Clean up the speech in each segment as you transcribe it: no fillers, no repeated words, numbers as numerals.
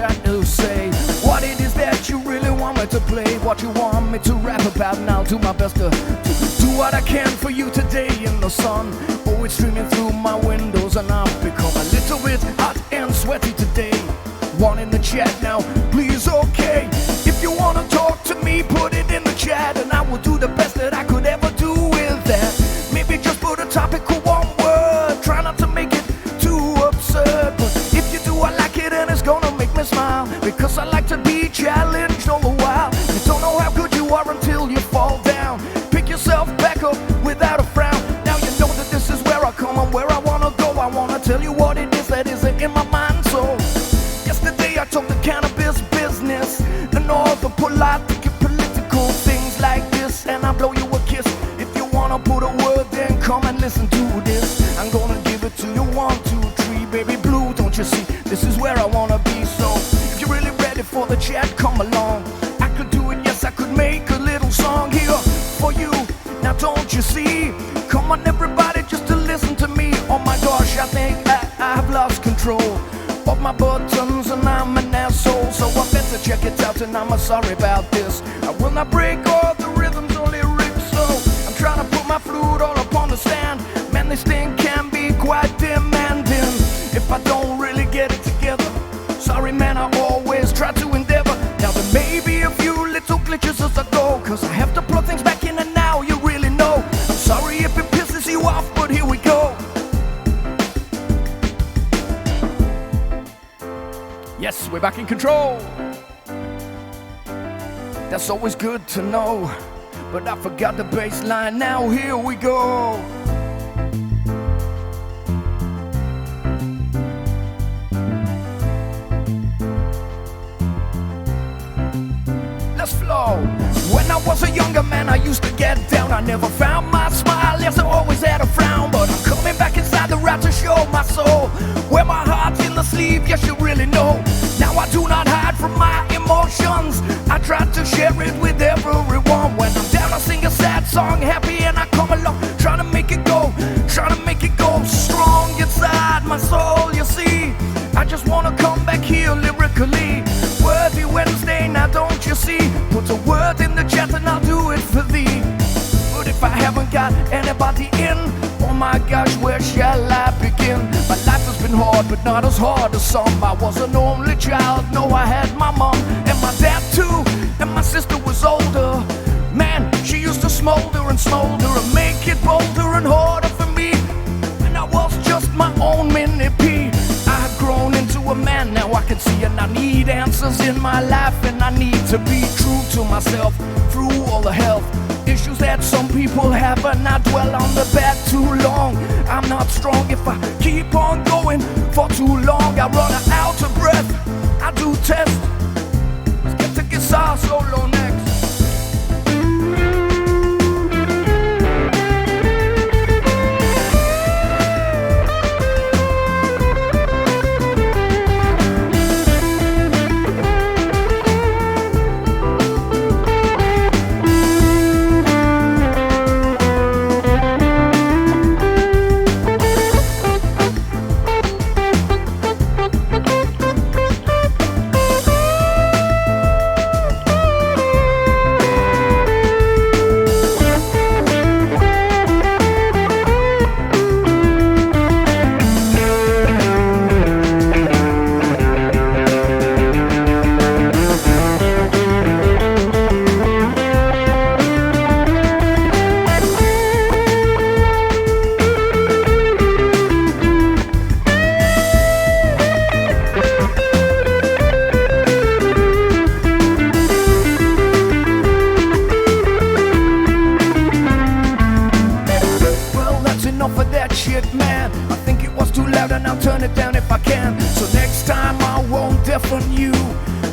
try to say what it is that you really want me to play, what you want me to rap about, and I'll do my best to do what I can for you today in the sun. Oh, it's streaming through my windows and I've become a little bit hot and sweaty today. One in the chat now, please, okay. If you wanna talk to me, put it in the chat, and I will do the best that I could ever do with that. Maybe just put a topic or one word, try not to make it too absurd. But if you do, I like it and it's gonna make me smile, because I like to be challenged all the while. You don't know how good you are until you fall down. Pick yourself back up without a frown. Now you know that this is where I come and where I wanna go. I wanna tell you what it is that isn't in my mind. So yesterday I talked the cannabis business and all the political things like this, and I blow you a kiss. If you wanna put a word, then come and listen to this. I'm gonna give it to you 1, 2, 3, baby blue, don't you see? This is where I wanna be. So if you're really ready for the chat, come along. I could do it, yes, I could make a little song here for you. Now don't you see? Come on everybody, just to listen to me. Oh my gosh, I think I have lost control of my buttons and I'm an asshole. So I better check it out and I'm sorry about this. I will not break all the rhythms or lyrics, so I'm trying to put my flute all up on the stand. Man, this thing can be quite demanding if I don't really get it together. Sorry man, I always try to endeavor. Now there may be a few little glitches as I go, cause I have to plug things back in and now you really know. I'm sorry if it pisses you off, but here we go. Yes, we're back in control. That's always good to know, but I forgot the bass line. Now here we go. Let's flow. When I was a younger man, I used to get down. I never found my smile, yes, I always had a frown. But I'm coming back inside the rap to show my soul. Wear my heart's in the sleeve, yes, you really know. Now I do not hide from my emotions. I try to share it with everyone. When I'm down, I sing a sad song, happy, and I come along, trying to make it go strong inside my soul, you see. I just wanna come back here lyrically. Wordy Wednesday, now don't you see? Put a word in the chat and I'll do it for thee. But if I haven't got anybody in, oh my gosh, where shall I begin? My life has been hard, but not as hard as some. I was an only child, no, I had my mom and my dad too, and my sister was older. Man, she used to smolder and make it bolder and harder for me. And I was just my own mini P. I have grown into a man, now I can see, and I need answers in my life, and I need to be true to myself through all the health issues that some people have, and I dwell on the bad too long. I'm not strong if I keep on going for too long. I run out of breath, I do test. Let's get the guitar solo next.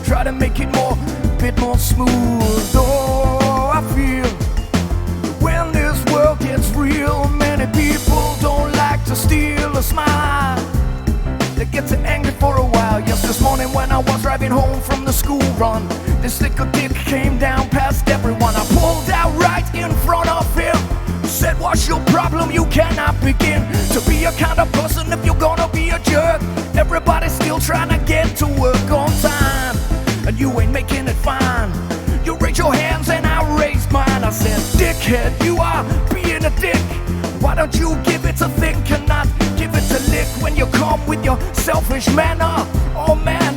Try to make it bit more smooth. Oh, I feel when this world gets real, many people don't like to steal a smile. They get too angry for a while. Yes, this morning when I was driving home from the school run, this little dick came down past everyone. I pulled out right in front of him, said, what's your problem? You cannot begin to be a kind of person if you're gonna be a jerk. Everybody's still trying to get to work on time. dickhead. You are being a dick. Why don't you give it a think and not give it a lick when you come with your selfish manner? Oh man,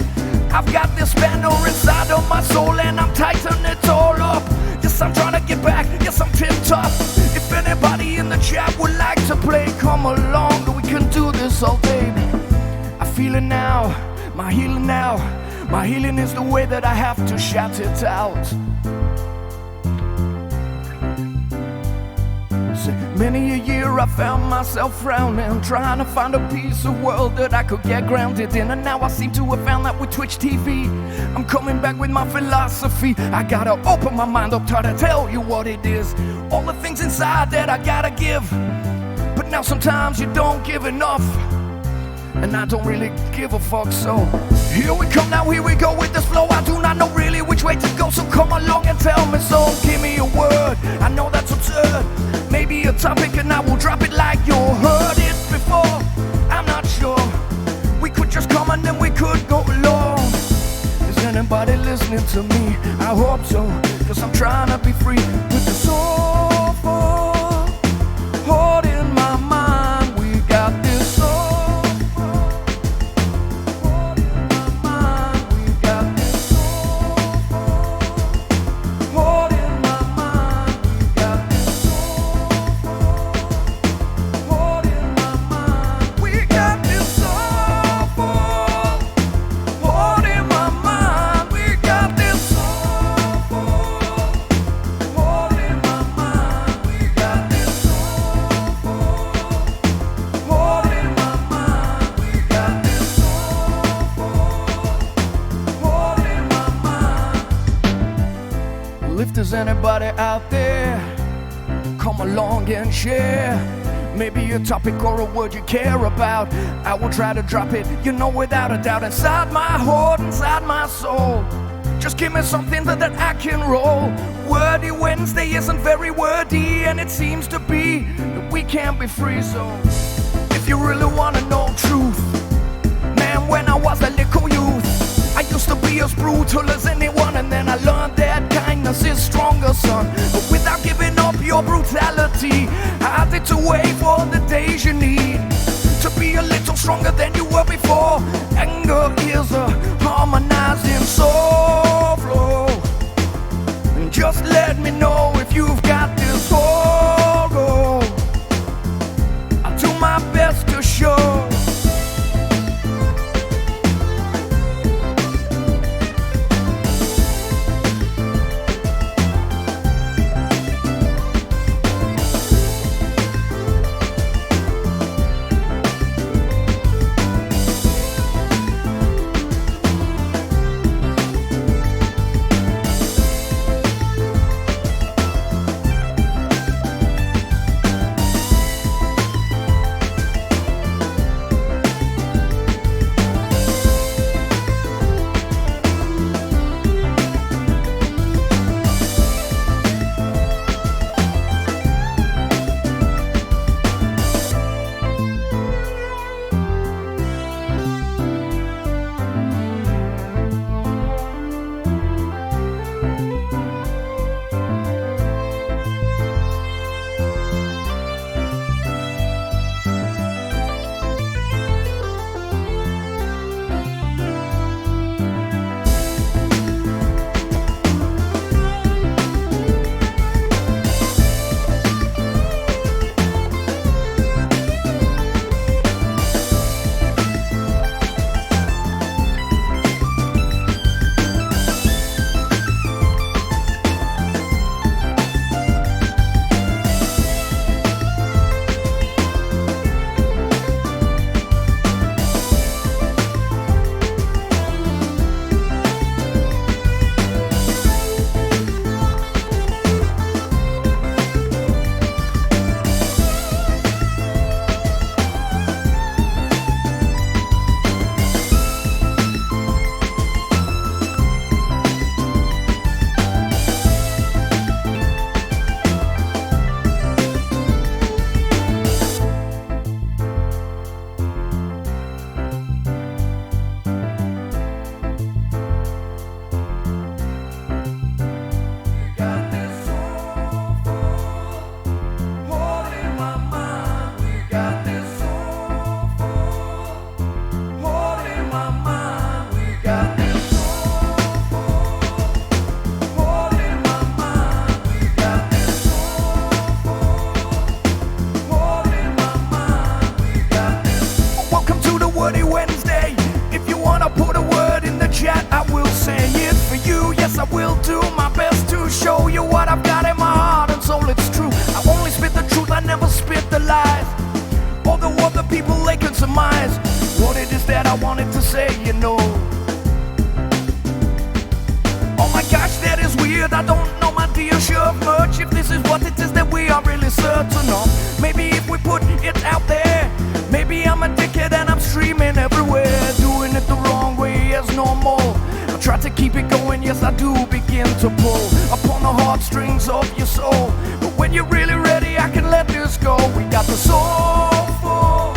I've got this spanner inside of my soul and I'm tightening it all up. Yes, I'm trying to get back, yes, I'm tip-top. If anybody in the chat would like to play, come along, we can do this all day. I feel it now, my healing now. My healing is the way that I have to shout it out. Many a year I found myself frowning, trying to find a piece of world that I could get grounded in. And now I seem to have found that with Twitch TV, I'm coming back with my philosophy. I gotta open my mind up, try to tell you what it is. All the things inside that I gotta give. But now sometimes you don't give enough, and I don't really give a fuck. So here we come now, here we go with this flow. I do not know really which way to go, so come along and tell me so. Give me a word, I know that's absurd. Maybe a topic and I will drop it like you heard it before. I'm not sure. We could just come and then we could go along. Is anybody listening to me? I hope so, cause I'm trying to be free with the soulful heart in my mind. We got this soulful heart in my mind. We got this soulful heart in my mind. We got this soulful heart in my mind. We got this soulful heart in my mind. We got this soulful heart in my mind. We got this soulful heart in my mind. We got this soulful heart in my mind. Well, if there's anybody out there, come along and share. Maybe a topic or a word you care about. I will try to drop it, you know, without a doubt. Inside my heart, inside my soul. Just give me something that I can roll. Wordy Wednesday isn't very wordy, and it seems to be that we can't be free. So if you really wanna know truth, man, when I was a little youth, I used to be as brutal as anyone, and then I learned that kindness is stronger, son. But without giving up your brutality, I did to wait for the days you need to be a little stronger than you were before. Anger is a harmonizing soul flow. And just let me know if you've got this whole. I'll do my best to show. weird, I don't know my dear sure much if this is what it is that we are really certain of. Maybe if we put it out there, maybe I'm a dickhead and I'm streaming everywhere, doing it the wrong way as normal. I try to keep it going, yes I do begin to pull upon the heartstrings of your soul. But when you're really ready, I can let this go. We got the soulful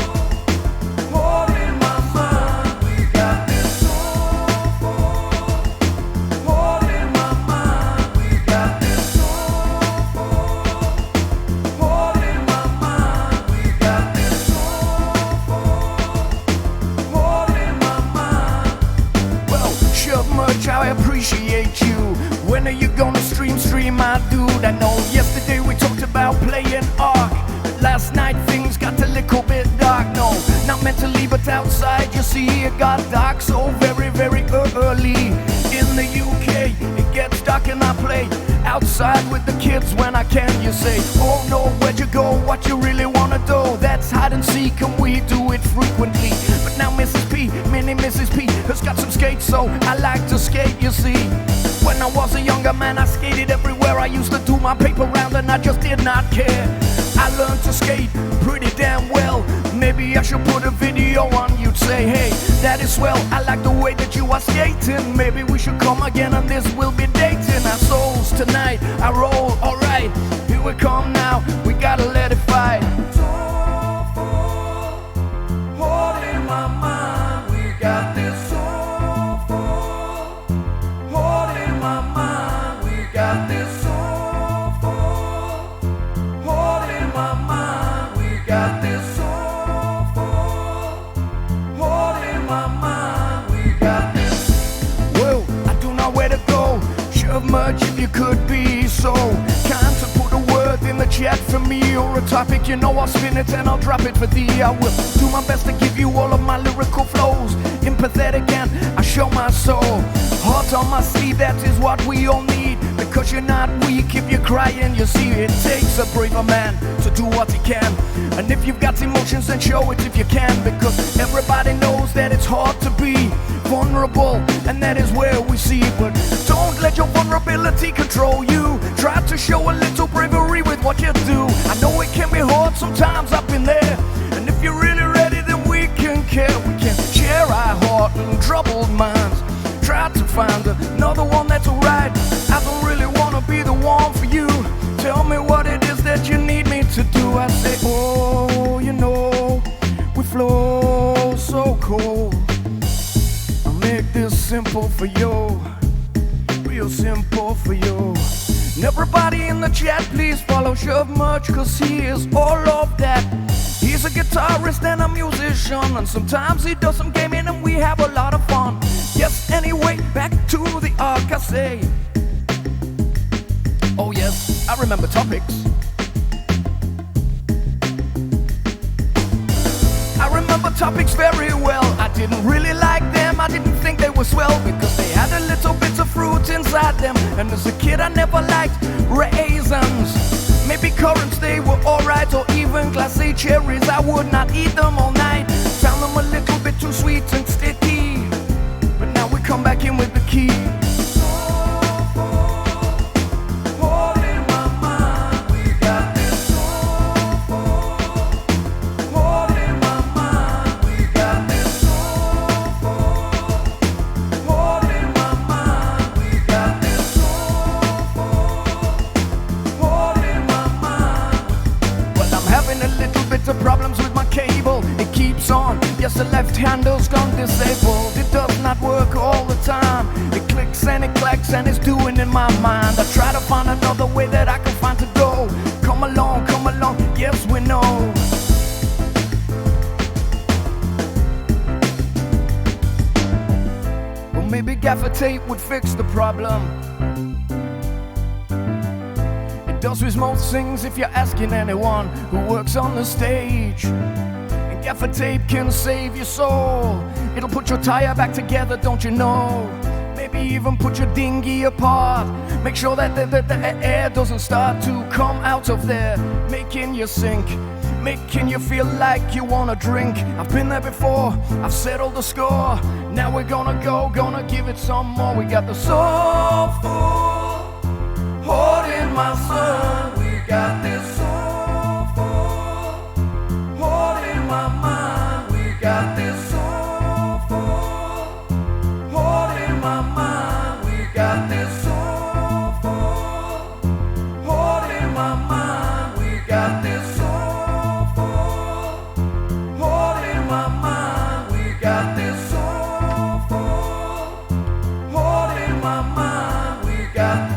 heart in my mind. We got this soulful heart in my mind. We got this soulful heart in my mind. We got this soulful heart in my mind. Well, sure much I appreciate you. When are you gonna stream my dude? I know yesterday we talked about playing Ark, but last night things got a little bit dark. No, not mentally but outside, you see it got dark so very, very early. In the UK it gets dark and I play outside with the kids when I can. You say, oh no, where'd you go? What you really wanna do? That's hide and seek and we do it frequently. But now Mrs. P, mini Mrs. P, has got some skates, so I like to skate, you see. When I was a younger man, I skated everywhere. I used to do my paper round and I just did not care. I learned to skate pretty damn well. Maybe I should put a video on. You'd say, hey, that is swell, I like the way that you are skating. Maybe we should come again and this will be dating. Our souls tonight, I roll, alright. Here we come now, we gotta let it fight. Soulful heart in my mind. We got this soulful heart in my mind. We got this soulful heart in my mind. We got this soulful heart in my mind. We got this. Well, I do know where to go. Sure much if you could be so kind to put a word in the chat for me or a topic, you know I'll spin it and I'll drop it for thee. I will do my best to give you all of my lyrical flows, empathetic and I show my soul. Heart on my sleeve, that is what we all need, because you're not weak if you're crying. You see, it takes a braver man to do what he can, and if you've got emotions then show it if you can, because everybody knows that it's hard to be vulnerable, and that is where we see it. But don't let your vulnerability control you. Try to show a little bravery with what you do. I know it can be hard sometimes up in there, and if you're really ready then we can care. We can share our heart and troubled minds. Try to find another one that's alright. I don't really wanna be the one for you. Tell me what it is that you need me to do. I say, oh, you know, we flow so cold. I'll make this simple for you, real simple for you. And everybody in the chat, please follow Shove Much, cause he is all of that. He's a guitarist and a musician, and sometimes he does some gaming and we have a lot of fun. Yes, anyway, back to the arc, I say. Oh yes, I remember topics. I remember topics very well. I didn't really like them, I didn't think they were swell, because they had a little bit of fruit inside them. And as a kid I never liked raisins. Maybe currants, they were alright, or even glacé cherries. I would not eat them all night. Found them a little bit too sweet and sticky. But now we come back in with the key. Problems with my cable, it keeps on. Yes, the left handle's gone disabled. It does not work all the time. It clicks and it clacks and it's doing in my mind. I try to find another way that I can find to go. Come along, yes we know. Well, maybe gaffer tape would fix the problem. Does with most things if you're asking anyone who works on the stage. And gaffer tape can save your soul. It'll put your tire back together, don't you know? Maybe even put your dinghy apart. Make sure that the air doesn't start to come out of there, making you sink, making you feel like you wanna drink. I've been there before, I've settled the score. Now we're gonna give it some more. We got the soulful my mind, we got this soulful. Hold in my mind, we got this soulful. Hold in my mind, we got this soulful. Hold in my mind, we got this soulful. Hold in my mind, we got this soulful. Hold in my mind, we got.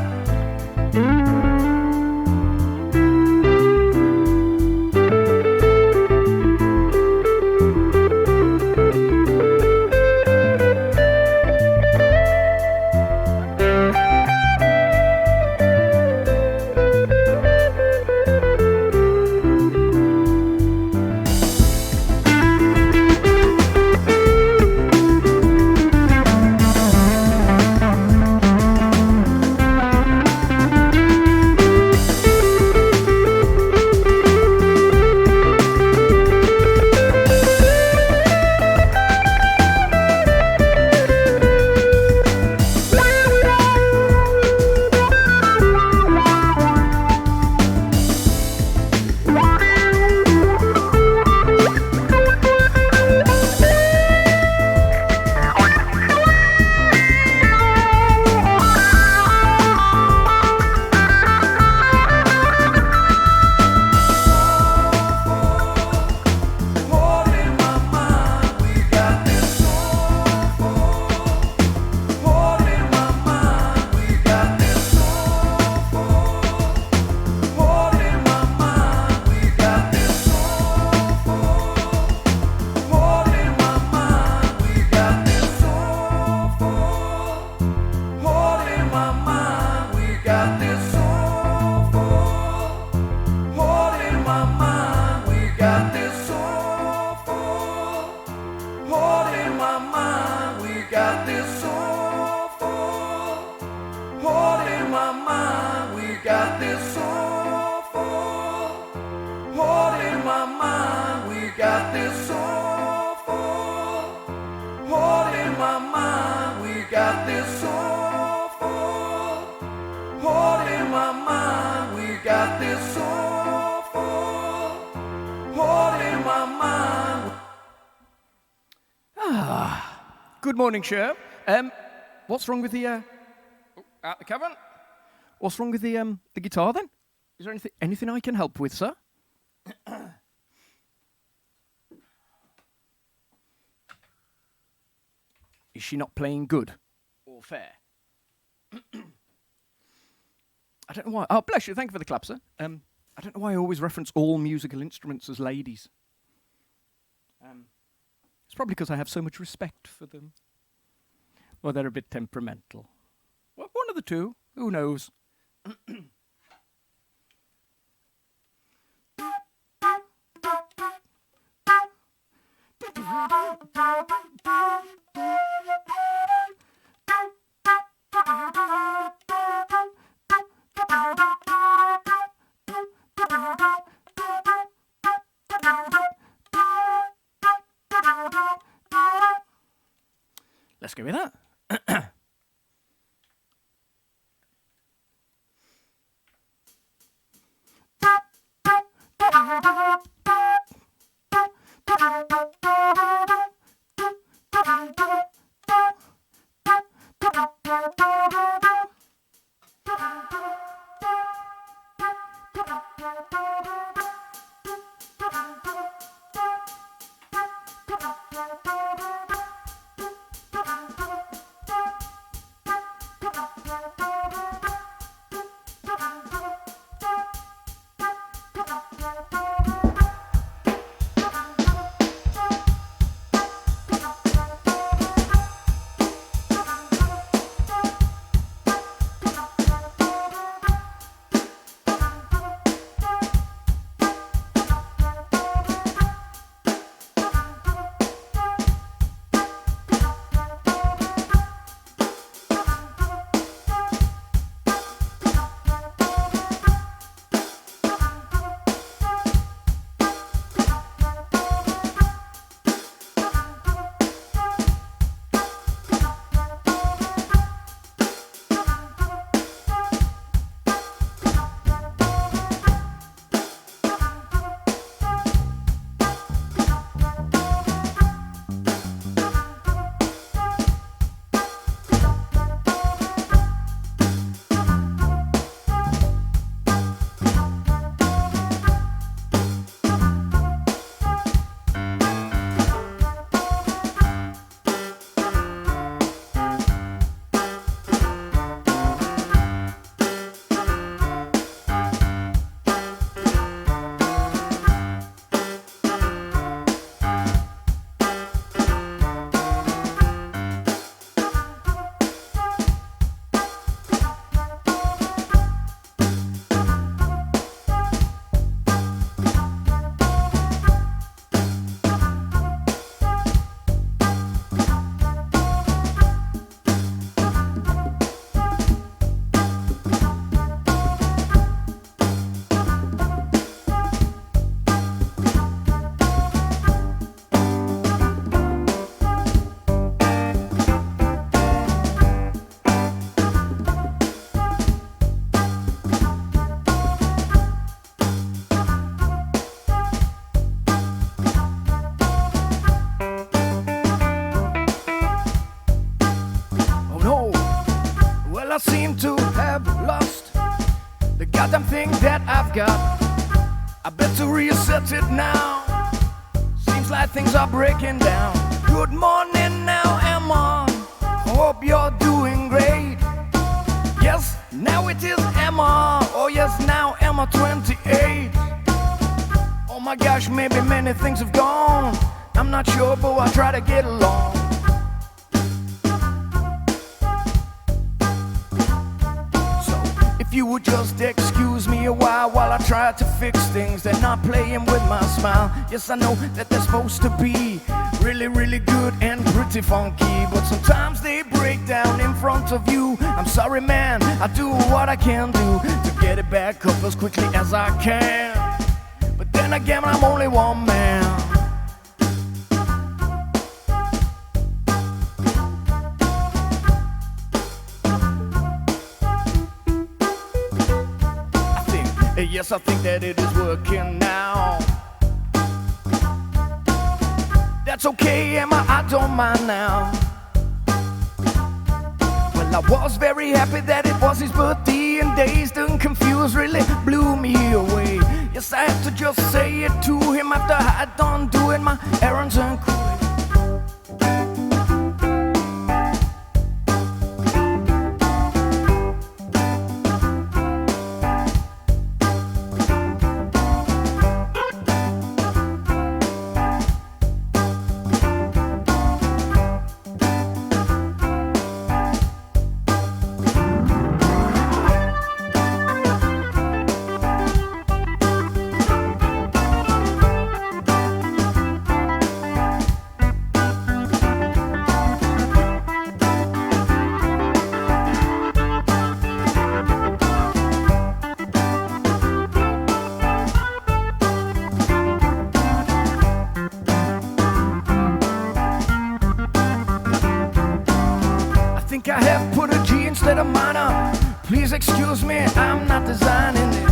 Good morning, Sher. What's wrong with the out the cavern? What's wrong with the guitar then? Is there anything I can help with, sir? Is she not playing good or fair? I don't know why. Oh, bless you. Thank you for the clap, sir. I don't know why I always reference all musical instruments as ladies. It's probably because I have so much respect for them. Or they're a bit temperamental. Well, one of the two. Who knows? Let's go with that. Well, I seem to have lost the goddamn thing that I've got. I better reset it now. Seems like things are breaking down. Good morning now, Emma. Hope you're doing great. Yes, now it is Emma. Oh yes, now Emma 28. Oh my gosh, maybe many things have gone. I'm not sure, but I'll try to get along. If you would just excuse me a while I try to fix things, they're not playing with my smile. Yes, I know that they're supposed to be really, really good and pretty funky, but sometimes they break down in front of you. I'm sorry, man, I do what I can do to get it back up as quickly as I can. But then again, I'm only one man. Yes, I think that it is working now. That's okay, Emma, I don't mind now. Well, I was very happy that it was his birthday, and dazed and confused really blew me away. Yes, I had to just say it to him after I had done doing my errands and cool. I have put a G instead of minor. Please excuse me, I'm not designing it.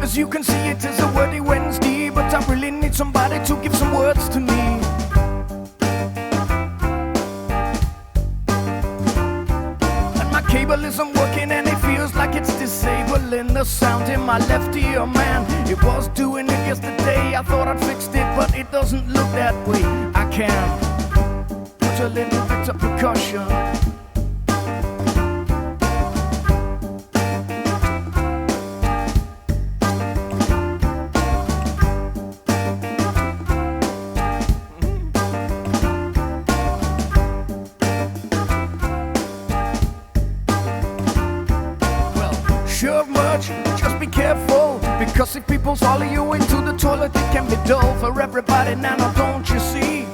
As you can see, it is a wordy Wednesday, but I really need somebody to give some words to me. And my cable isn't working and it feels like it's disabling the sound in my left ear, man. It was doing it yesterday, I thought I'd fixed it, but it doesn't look that way. I can put a little bit of percussion. Sure much, just be careful, because if people follow you into the toilet, it can be dull for everybody. Now, don't you see?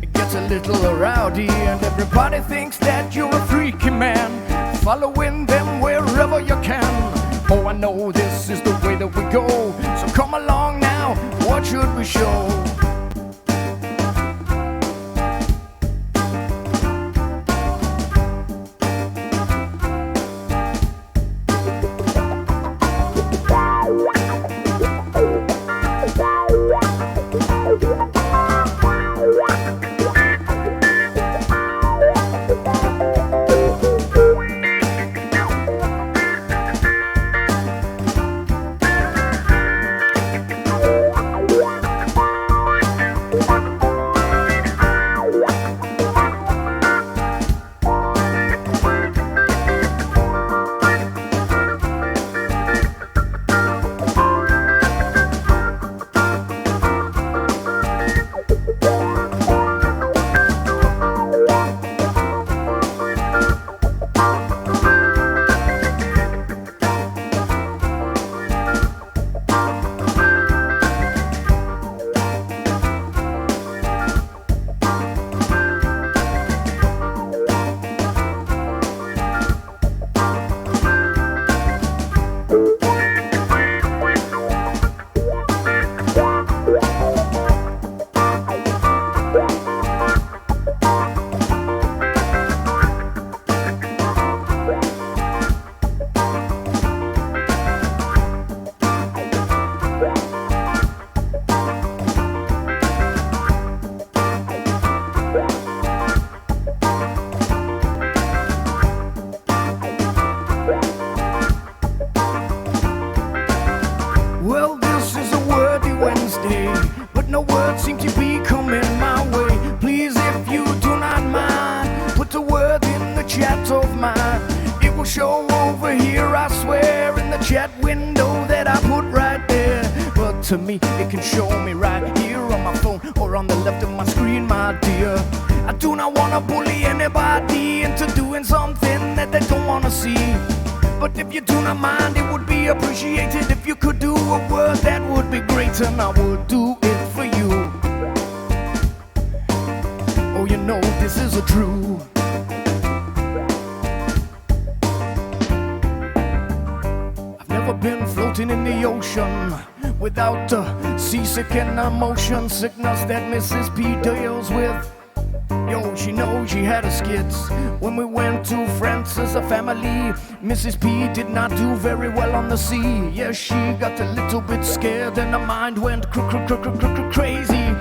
It gets a little rowdy, and everybody thinks that you're a freaky man, following them wherever you can. Oh, I know this is the way that we go, so come along now, what should we show? Wednesday, but no words seem to be coming my way. Please, if you do not mind, put the word in the chat of mine. It will show over here, I swear, in the chat window that I put right there. But to me, it can show me right here on my phone or on the left of my screen, my dear. I do not want to bully anybody into doing something that they don't want to see. But if you do not mind, it would be appreciated if you could do a word, that would be great, and I would do it for you. Oh, you know this is a true. I've never been floating in the ocean without the seasick and motion sickness that Mrs. P deals with. Yo, she knows she had a skits when we went to France as a family. Mrs. P did not do very well on the sea. Yeah, she got a little bit scared and her mind went crazy.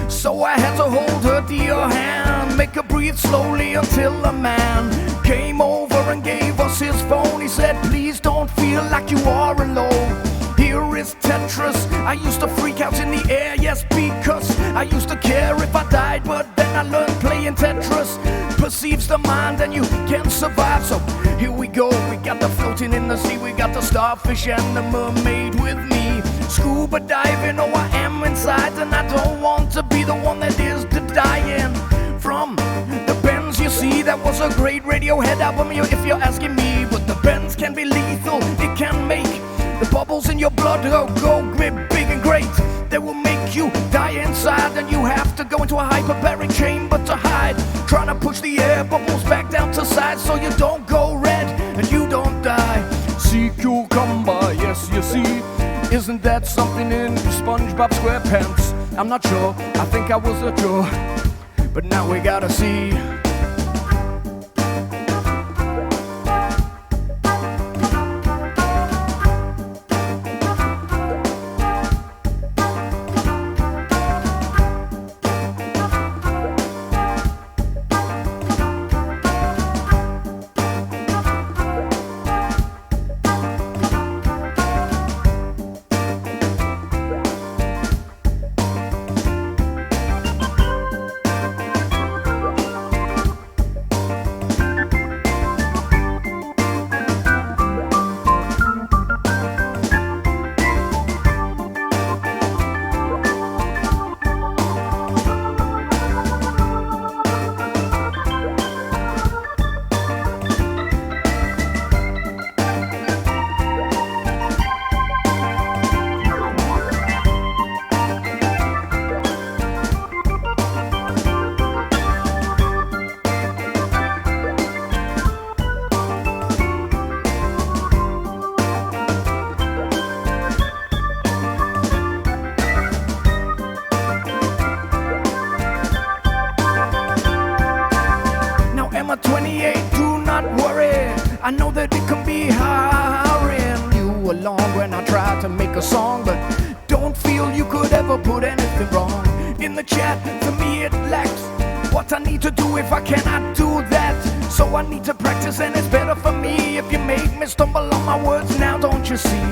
So I had to hold her dear hand, make her breathe slowly until a man came over and gave us his phone. He said, please don't feel like you are alone. Here is Tetris. I used to freak out in the air, yes, because I used to care if I died, but then I learned playing Tetris perceives the mind and you can survive. So here we go, we got the floating in the sea, we got the starfish and the mermaid with me. Scuba diving, oh, I am inside, and I don't want to be the one that is to dying from the bends. You see, that was a great Radiohead album, if you're asking me, but the bends can be lethal. It can make the bubbles in your blood go big and great. They will make you die inside, and you have to go into a hyperbaric chamber to hide, trying to push the air bubbles back down to sides so you don't go red and you don't die. See cucumber, yes, you see. Isn't that something in SpongeBob SquarePants? I'm not sure, I think I was a draw, but now we gotta see. I know that it can be hurrying you along when I try to make a song, but don't feel you could ever put anything wrong. In the chat, for me it lacks what I need to do if I cannot do that. So I need to practice, and it's better for me if you make me stumble on my words now, don't you see?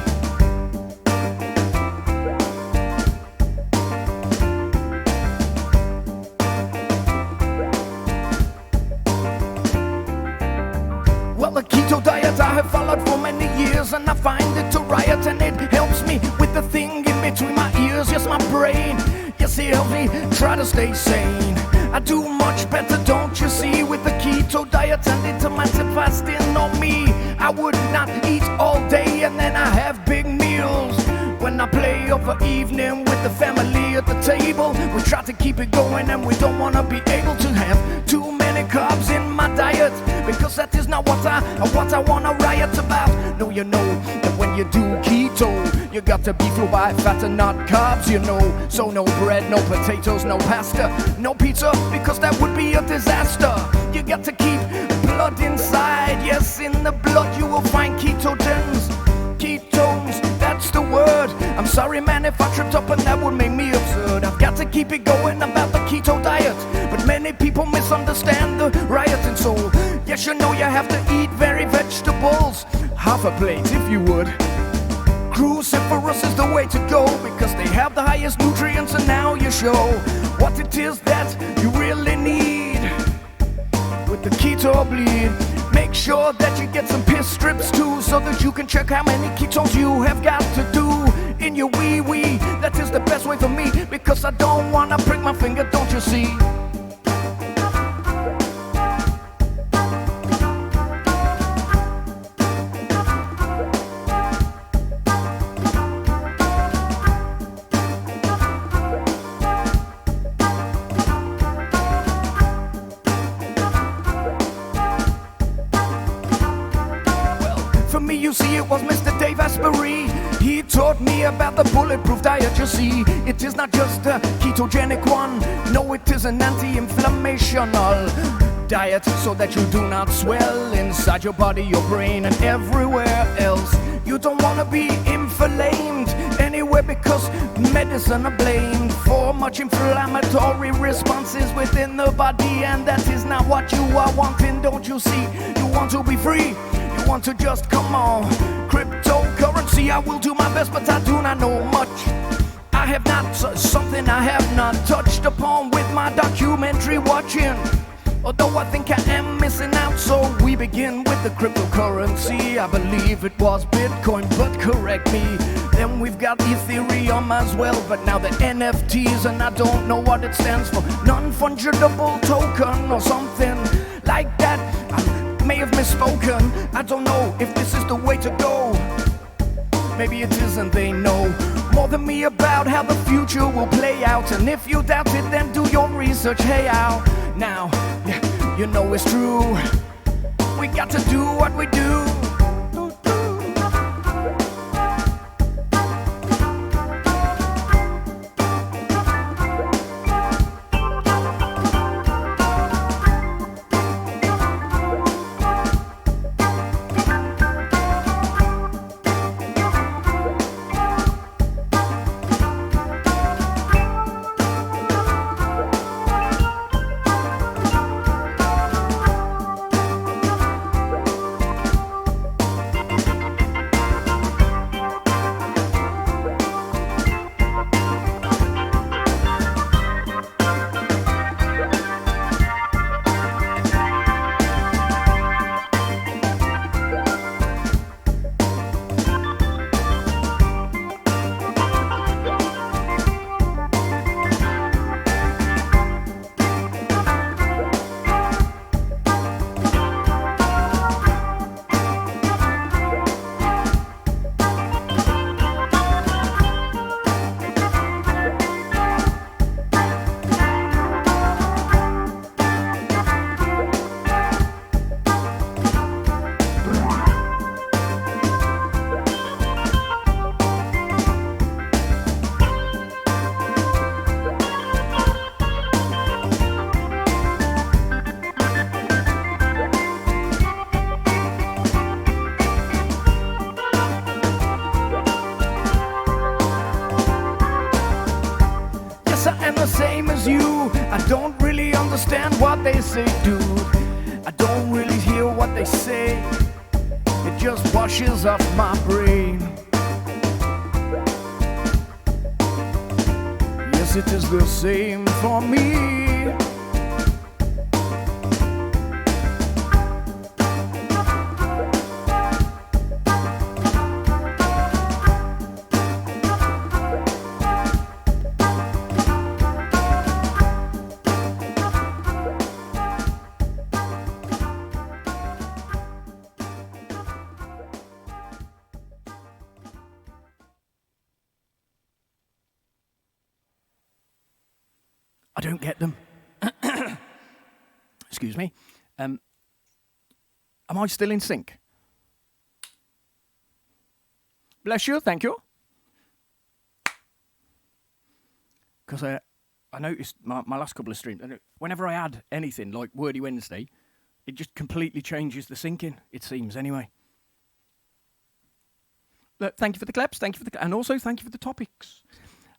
The keto diet I have followed for many years, and I find it to riot, and it helps me with the thing in between my ears. Yes, my brain, yes, it helps me try to stay sane. I do much better, don't you see, with the keto diet and intermittent fasting on me. I would not eat all day, and then I have big meals. When I play over evening with the family at the table, we try to keep it going, and we don't want to be able to have too many carbs in my diet, because that is not what I want to riot about. No, you know that when you do keto, you got to be fueled by fat and not carbs, you know. So no bread, no potatoes, no pasta, no pizza, because that would be a disaster. You got to keep blood inside. Yes, in the blood you will find ketogens. Ketones, that's the word. I'm sorry, man, if I tripped up and that would make me absurd. I've got to keep it going about the keto diet, but many people misunderstand the rioting soul. Yes, you know you have to eat very vegetables, half a plate if you would. Cruciferous is the way to go, because they have the highest nutrients, and now you show what it is that you really need with the keto bleed. Make sure that you get some piss strips too, so that you can check how many ketones you have got to do in your wee-wee. That is the best way for me, because I don't wanna prick my finger, don't you see? See, it was Mr. Dave Asbury. He taught me about the bulletproof diet. You see, it is not just a ketogenic one. No, it is an anti-inflammational diet, so that you do not swell inside your body, your brain, and everywhere else. You don't want to be inflamed anywhere, because medicine are blamed for much inflammatory responses within the body, and that is not what you are wanting, don't you see? You want to be free. You want to just come on. Cryptocurrency, I will do my best, but I do not know much. I have not something I have not touched upon with my documentary watching. Although I think I am missing out, so we begin with the cryptocurrency. I believe it was Bitcoin, but correct me. Then we've got Ethereum as well, but now the NFTs, and I don't know what it stands for. Non-fungible token or something like that. I may have misspoken. I don't know if this is the way to go. Maybe it isn't, they know more than me about how the future will play out. And if you doubt it, then do your research. Hey, out now, you know it's true. We got to do what we do. They say, dude, I don't really hear what they say. It just washes off my brain. Yes, it is the same for me. I don't get them. Excuse me. Am I still in sync? Bless you, thank you. Because I noticed my last couple of streams, whenever I add anything like Wordy Wednesday, it just completely changes the syncing, it seems, anyway. Look, thank you for the claps, and also thank you for the topics.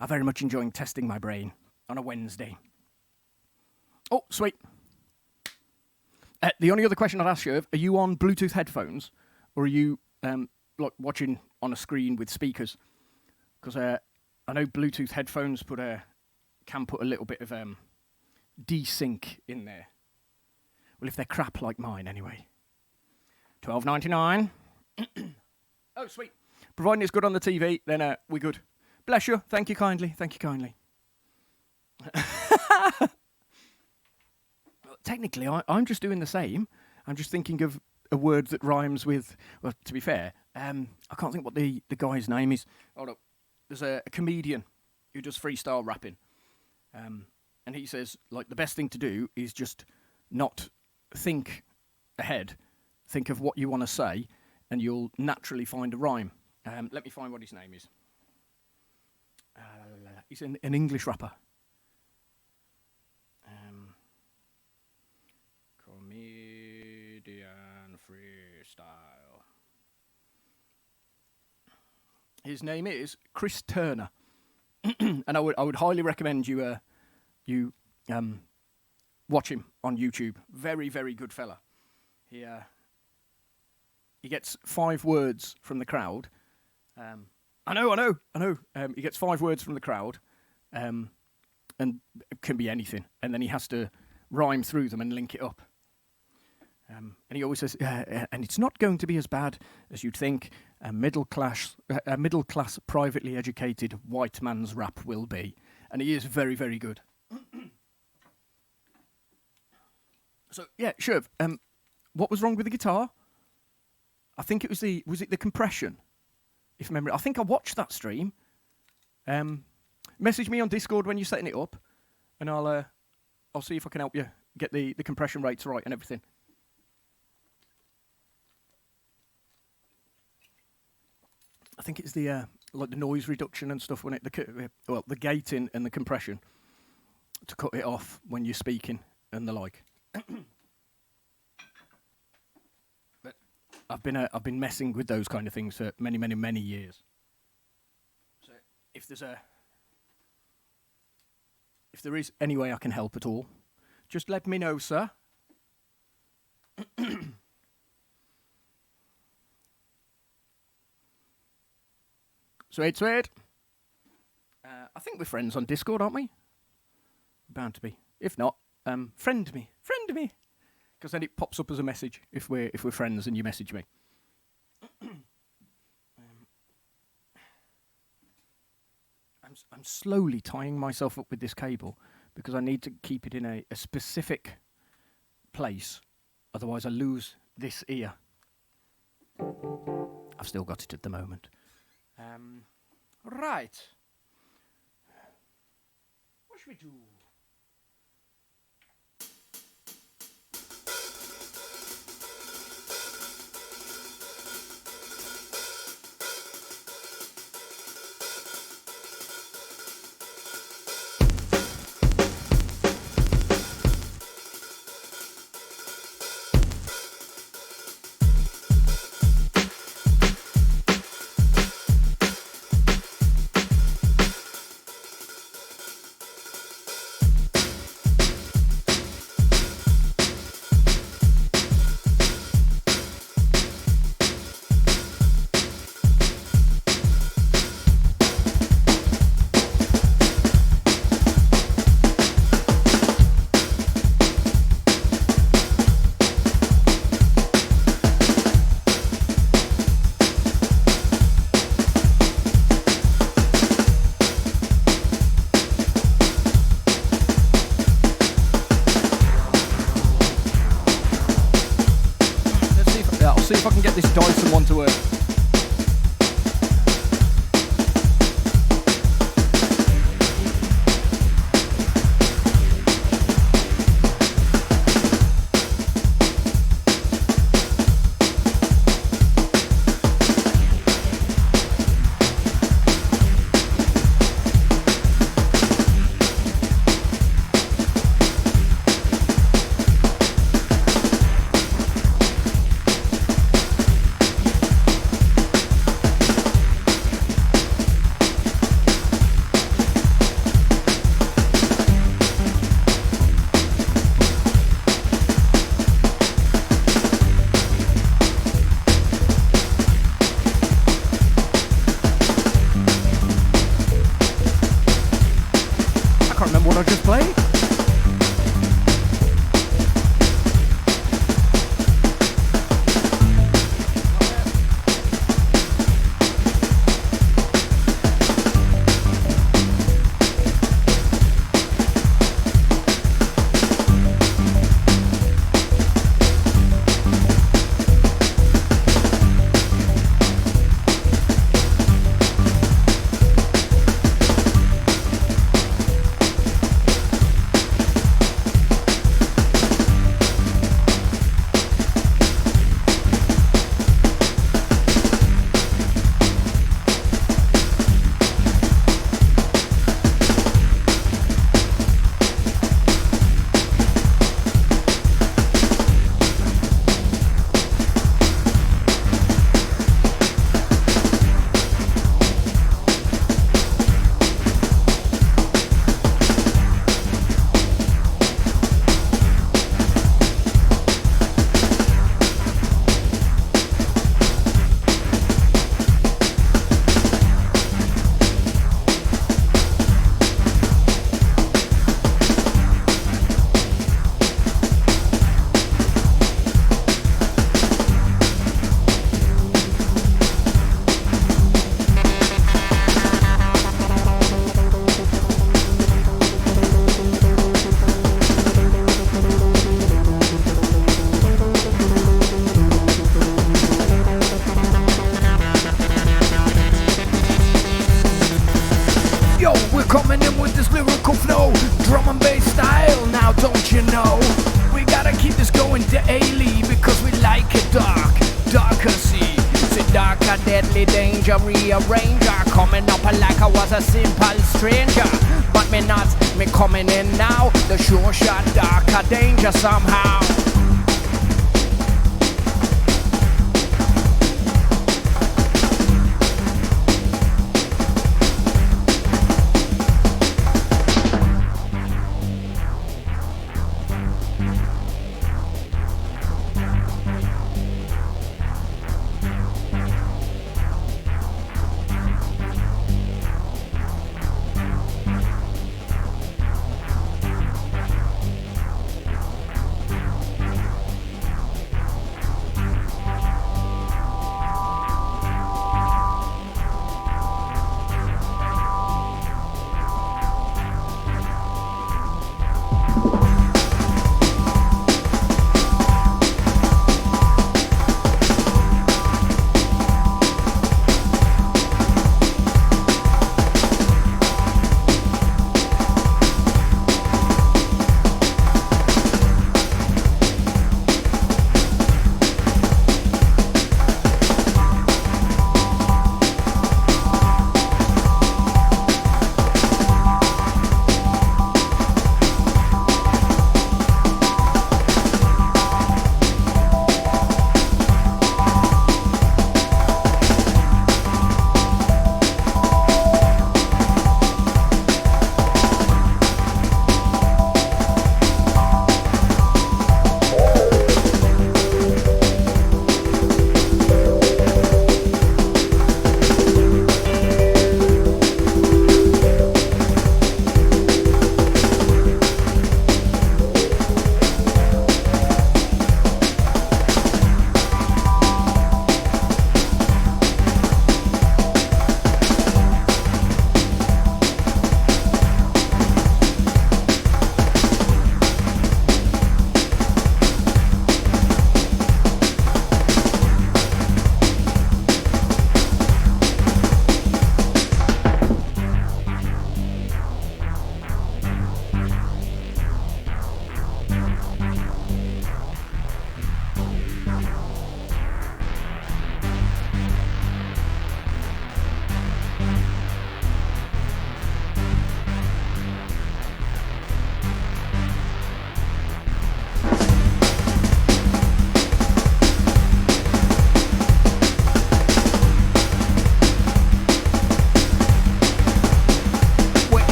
I very much enjoying testing my brain on a Wednesday. Oh, sweet. The only other question I'd ask you, are you on Bluetooth headphones, or are you like watching on a screen with speakers, because I know Bluetooth headphones can put a little bit of desync in there. Well, if they're crap like mine, anyway. $12.99. Oh, sweet. Providing it's good on the TV, then we're good. Bless you. Thank you kindly. Thank you kindly. Technically, I'm just doing the same. I'm just thinking of a word that rhymes with, well, to be fair, I can't think what the guy's name is. Hold up. There's a comedian who does freestyle rapping. And he says, like, the best thing to do is just not think ahead. Think of what you want to say, and you'll naturally find a rhyme. Let me find what his name is. He's an English rapper. Comedian freestyle. His name is Chris Turner, and I would highly recommend you watch him on YouTube. Very, very good fella. He gets 5 words from the crowd. I know. He gets 5 words from the crowd, and it can be anything, and then he has to rhyme through them and link it up. And he always says, and it's not going to be as bad as you'd think a middle class, privately educated white man's rap will be. And he is very, very good. So, yeah, sure. What was wrong with the guitar? I think it was the compression, if memory. I think I watched that stream. Message me on Discord when you're setting it up, and I'll see if I can help you get the compression rates right and everything. I think it's the like the noise reduction and stuff when the gating and the compression to cut it off when you're speaking and the like. But I've been messing with those kind of things for many years. So if there is any way I can help at all, just let me know, sir. Sweet. I think we're friends on Discord, aren't we? Bound to be. If not, friend me, because then it pops up as a message if we're friends and you message me. I'm slowly tying myself up with this cable because I need to keep it in a specific place, otherwise I lose this ear. I've still got it at the moment. Right. What should we do? See if I can get this Dyson one to work. what I just played? Rearranger coming up like I was a simple stranger, but me not, me coming in now. The sure shot, darker danger somehow.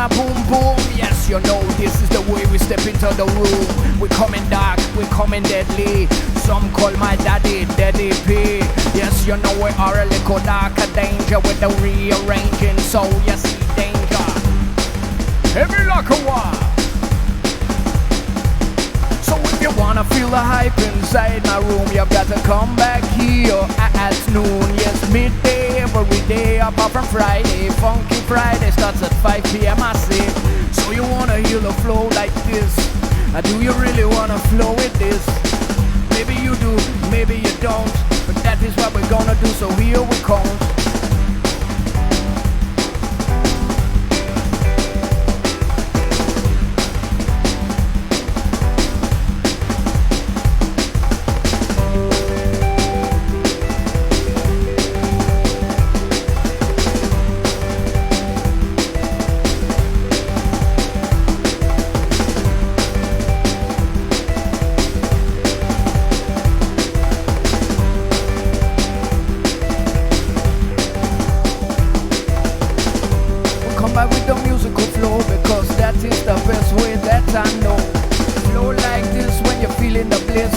Boom boom, yes you know this is the way we step into the room. We coming dark, we coming deadly. Some call my daddy, Daddy P. Yes you know we are a little darker danger with the rearranging. So you see danger, heavy like a wire. So if you wanna feel the hype inside my room, you've got to come back here at noon. Yes, midday every day apart from Friday. Funky Friday starts at 5 p.m. I say. So you wanna hear the flow like this? Do you really wanna flow with this? Maybe you do, maybe you don't, but that is what we're gonna do, so here we come.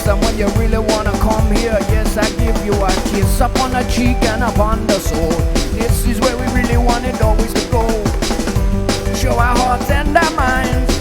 And when you really wanna come here, yes, I give you a kiss up on the cheek and up on the soul. This is where we really want it always to go. Show our hearts and our minds.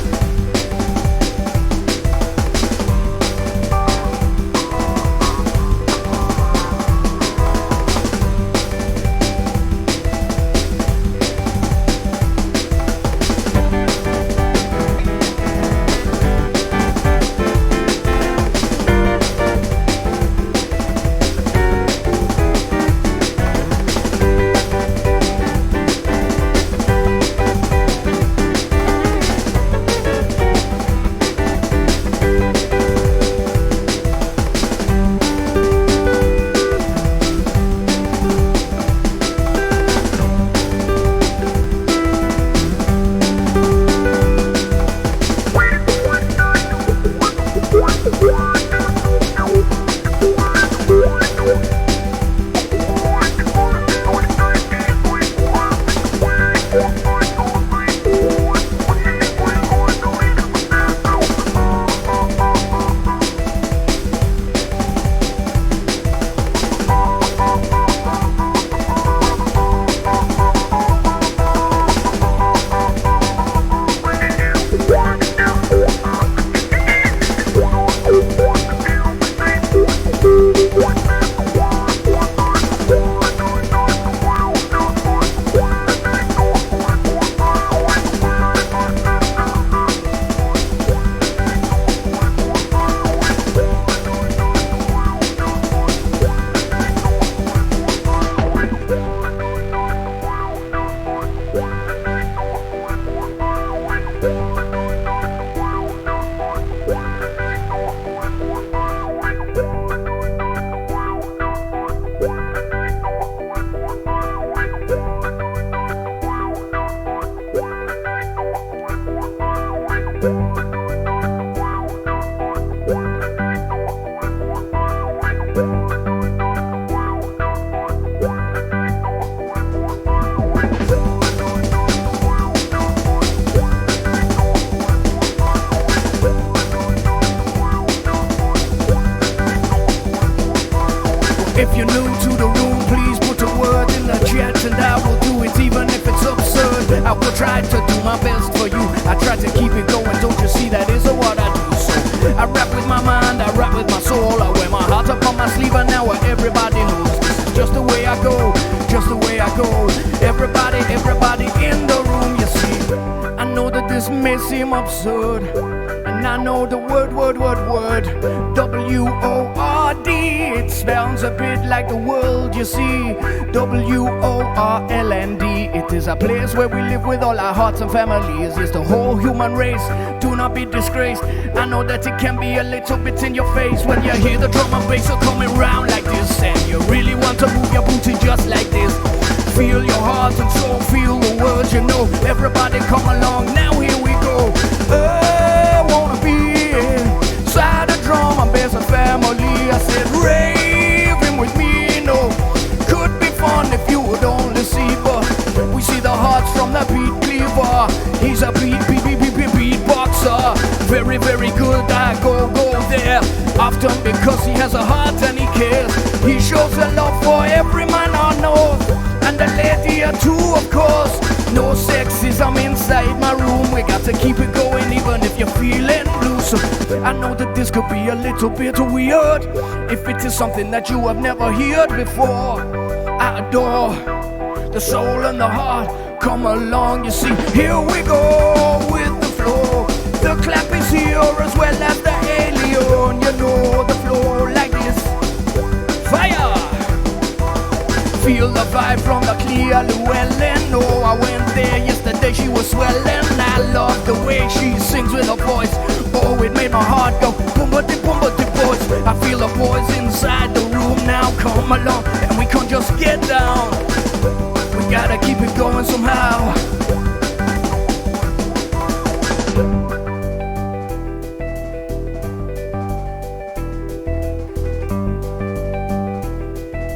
If you're new to the room, please put a word in the chat and I will do it even if it's absurd. I will try to do my best for you. I try to keep it going, don't you see that is what I do. So I rap with my mind, I rap with my soul. I wear my heart up on my sleeve and now everybody knows. This is just the way I go, just the way I go. Everybody in the room, you see. I know that this may seem absurd, and I know the word W-O-R-D. It spells a bit like the world, you see. W-O-R-L-N-D. It is a place where we live with all our hearts and families. Yes, the whole human race, do not be disgraced. I know that it can be a little bit in your face when you hear the drum and bass are coming round like this, and you really want to move your booty just like this. Feel your heart and soul, feel the words, you know. Everybody come along, now here we go. I wanna be inside a drum and bass and family. I said raving with me, no. Could be fun if you would only see, but we see the hearts from the beat cleaver. He's a beatboxer, very, very good. I go there often because he has a heart and he cares. He shows a love for every man on earth, and the lady too, of course. No sexism inside my room. We got to keep it going even if you're feeling blue. So I know that this could be a little bit weird if it is something that you have never heard before. I adore the soul and the heart. Come along, you see, here we go with the flow. The clap is here as well as the alien. You know the flow like this. Fire! Feel the vibe from the clear Llewellyn. Oh, I went there yesterday, she was swelling. I love the way she sings with her voice. Oh, it made my heart go boom-ba-dee boys. I feel the boys inside the room now. Come along, and we can't just get down. We gotta keep it going somehow.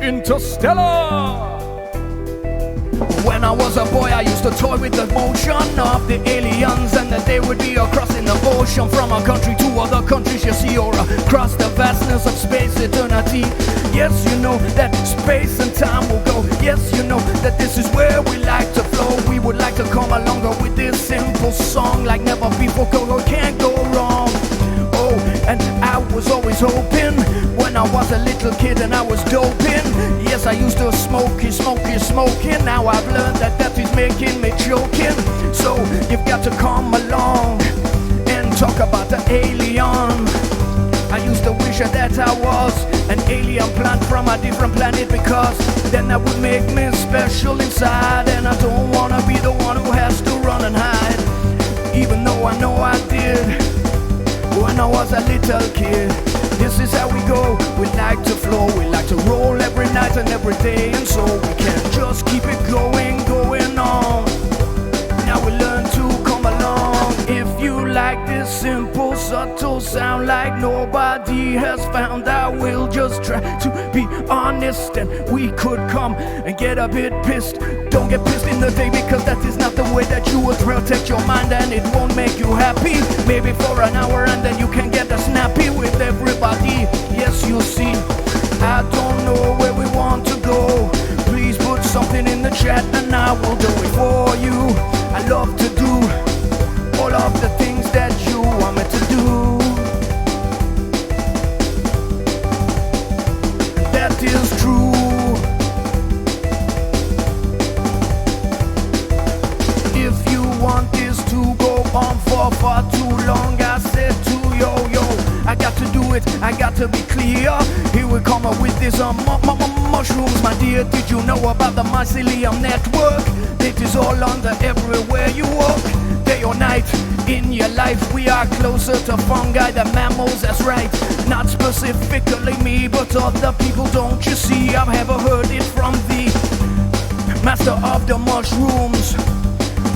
Interstellar! When I was a boy, I used to toy with the motion of the aliens, and that they would be across in the ocean from a country to other countries, you see, or across the vastness of space eternity. Yes, you know that space and time will go. Yes, you know that this is where we like to flow. We would like to come along with this simple song like never before. Go, can't go wrong. Oh, and I was always hoping when I was a little kid and I was doping. Yes, I used to smoking. Now I've learned that is making me choking. So you've got to come along and talk about the alien. I used to wish that I was an alien plant from a different planet, because then that would make me special inside. And I don't wanna be the one who has to run and hide, even though I know I did when I was a little kid. This is how we go. We like to flow, we like to roll every night and every day, and so we can just keep it going on. Now we learn to come along. If you like this simple, subtle sound like nobody has found, I will just try to be honest, and we could come and get a bit pissed. Don't get pissed in the day, because that is not the way that you would protect your mind, and it won't make you happy. Maybe for an hour and then you can get a snappy with everybody. Yes, you see, I don't know where we want to go. Please put something in the chat and I will do it for you. I love to do all of the things that you want me to do. That is true. If you want this to go on for far too long, I said to yo, I got to do it, I got to be clear. Here we come up with this mushrooms, my dear. Did you know about the mycelium network? It is all under everywhere you walk. Day or night in your life, we are closer to fungi than mammals, that's right. Not specifically me, but other people, don't you see? I've ever heard it from the master of the mushrooms.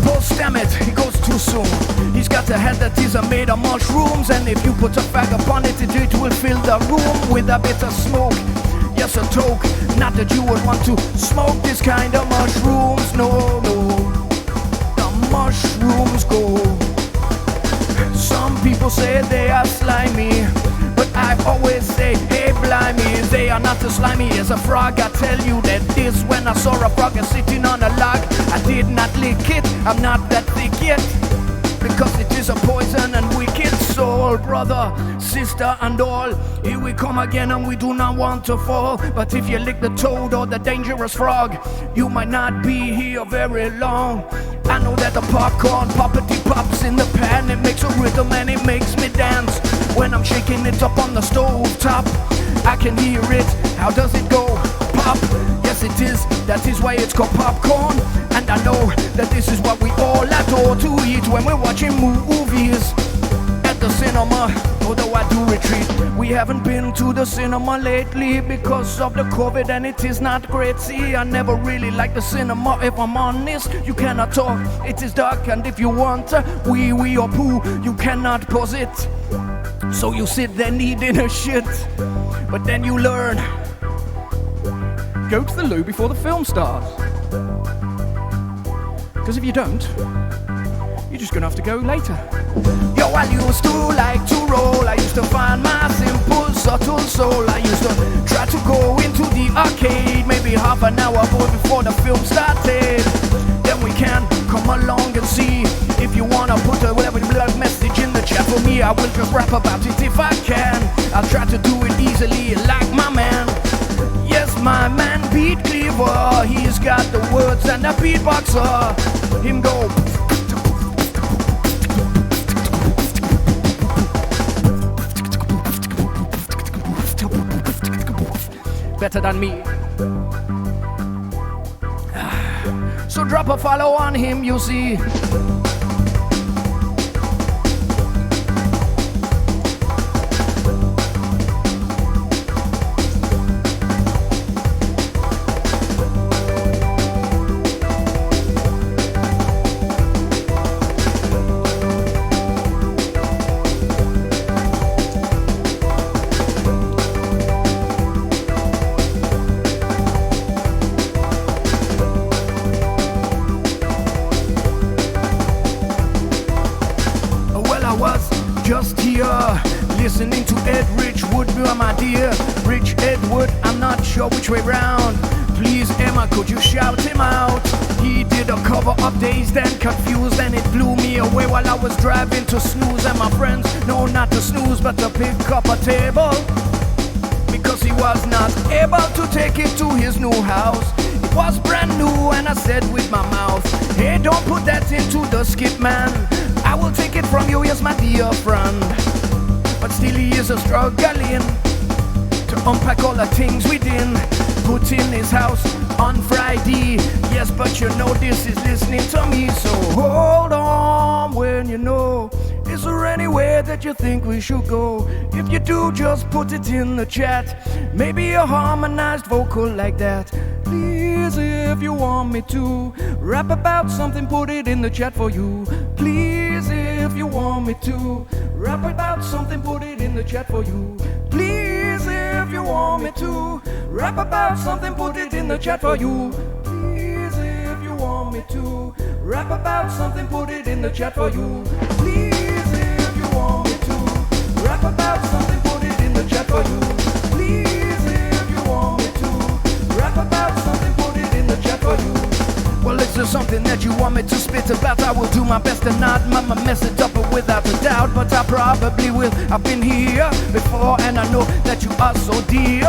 Post, damn it, he goes too soon. He's got a head that is made of mushrooms, and if you put a fag upon it, it will fill the room with a bit of smoke. Yes, a toke. Not that you would want to smoke this kind of mushrooms. No, the mushrooms go. Some people say they are slimy, but I always say, hey blimey, they are not as slimy as a frog. I tell you that this when I saw a frog sitting on a log. I did not lick it, I'm not that thick yet, because it is a poison and wicked soul. Brother, sister and all, here we come again and we do not want to fall. But if you lick the toad or the dangerous frog, you might not be here very long. I know that the popcorn poppity pops in the pan. It makes a rhythm and it makes me dance. When I'm shaking it up on the stove top, I can hear it. How does it go? Pop. Yes it is, that is why it's called popcorn. And I know that this is what we all adore to eat when we're watching movies at the cinema. Although I do retreat, we haven't been to the cinema lately because of the COVID, and it is not great. See, I never really like the cinema, if I'm honest. You cannot talk, it is dark, and if you want wee or poo, you cannot pause it. So you sit there needing a shit, but then you learn. Go to the loo before the film starts. Because if you don't, you're just gonna have to go later. Yo, I used to like to roll. I used to find my simple, subtle soul. I used to try to go into the arcade maybe half an hour before the film started. There then we can come along and see. If you wanna put a whatever message in the chat for me, I will just rap about it if I can. I'll try to do it easily like my man. Yes, my man Beat Cleaver, he's got the words and the beatboxer. Him go better than me. So drop a follow on him, you see. Listening to Ed Richwood, my dear Rich Edward, I'm not sure which way round. Please Emma, could you shout him out? He did a cover of Dazed and Confused, and it blew me away while I was driving to snooze. And my friends, no, not to snooze, but to pick up a table, because he was not able to take it to his new house. It was brand new, and I said with my mouth, hey, don't put that into the skip, man. I will take it from you, yes, my dear friend. But still he is a struggling to unpack all the things we didn't put in his house on Friday. Yes, but you know this is listening to me, so hold on when you know. Is there anywhere that you think we should go? If you do, just put it in the chat. Maybe a harmonized vocal like that. Please, if you want me to rap about something, put it in the chat for you. Please, if you want me to rap about something, put it in the chat for you. Please, if you want me to rap about something, put it in the chat for you. Please, if you want me to rap about something, put it in the chat for you. Please, if you want me to rap about something, put it in the chat for you. Please, if you want me to rap about something, put it in the chat for you. Well, is there something that you want me to spit about? I will do my best and not mess it up without a doubt, but I probably will. I've been here before and I know that you are so dear.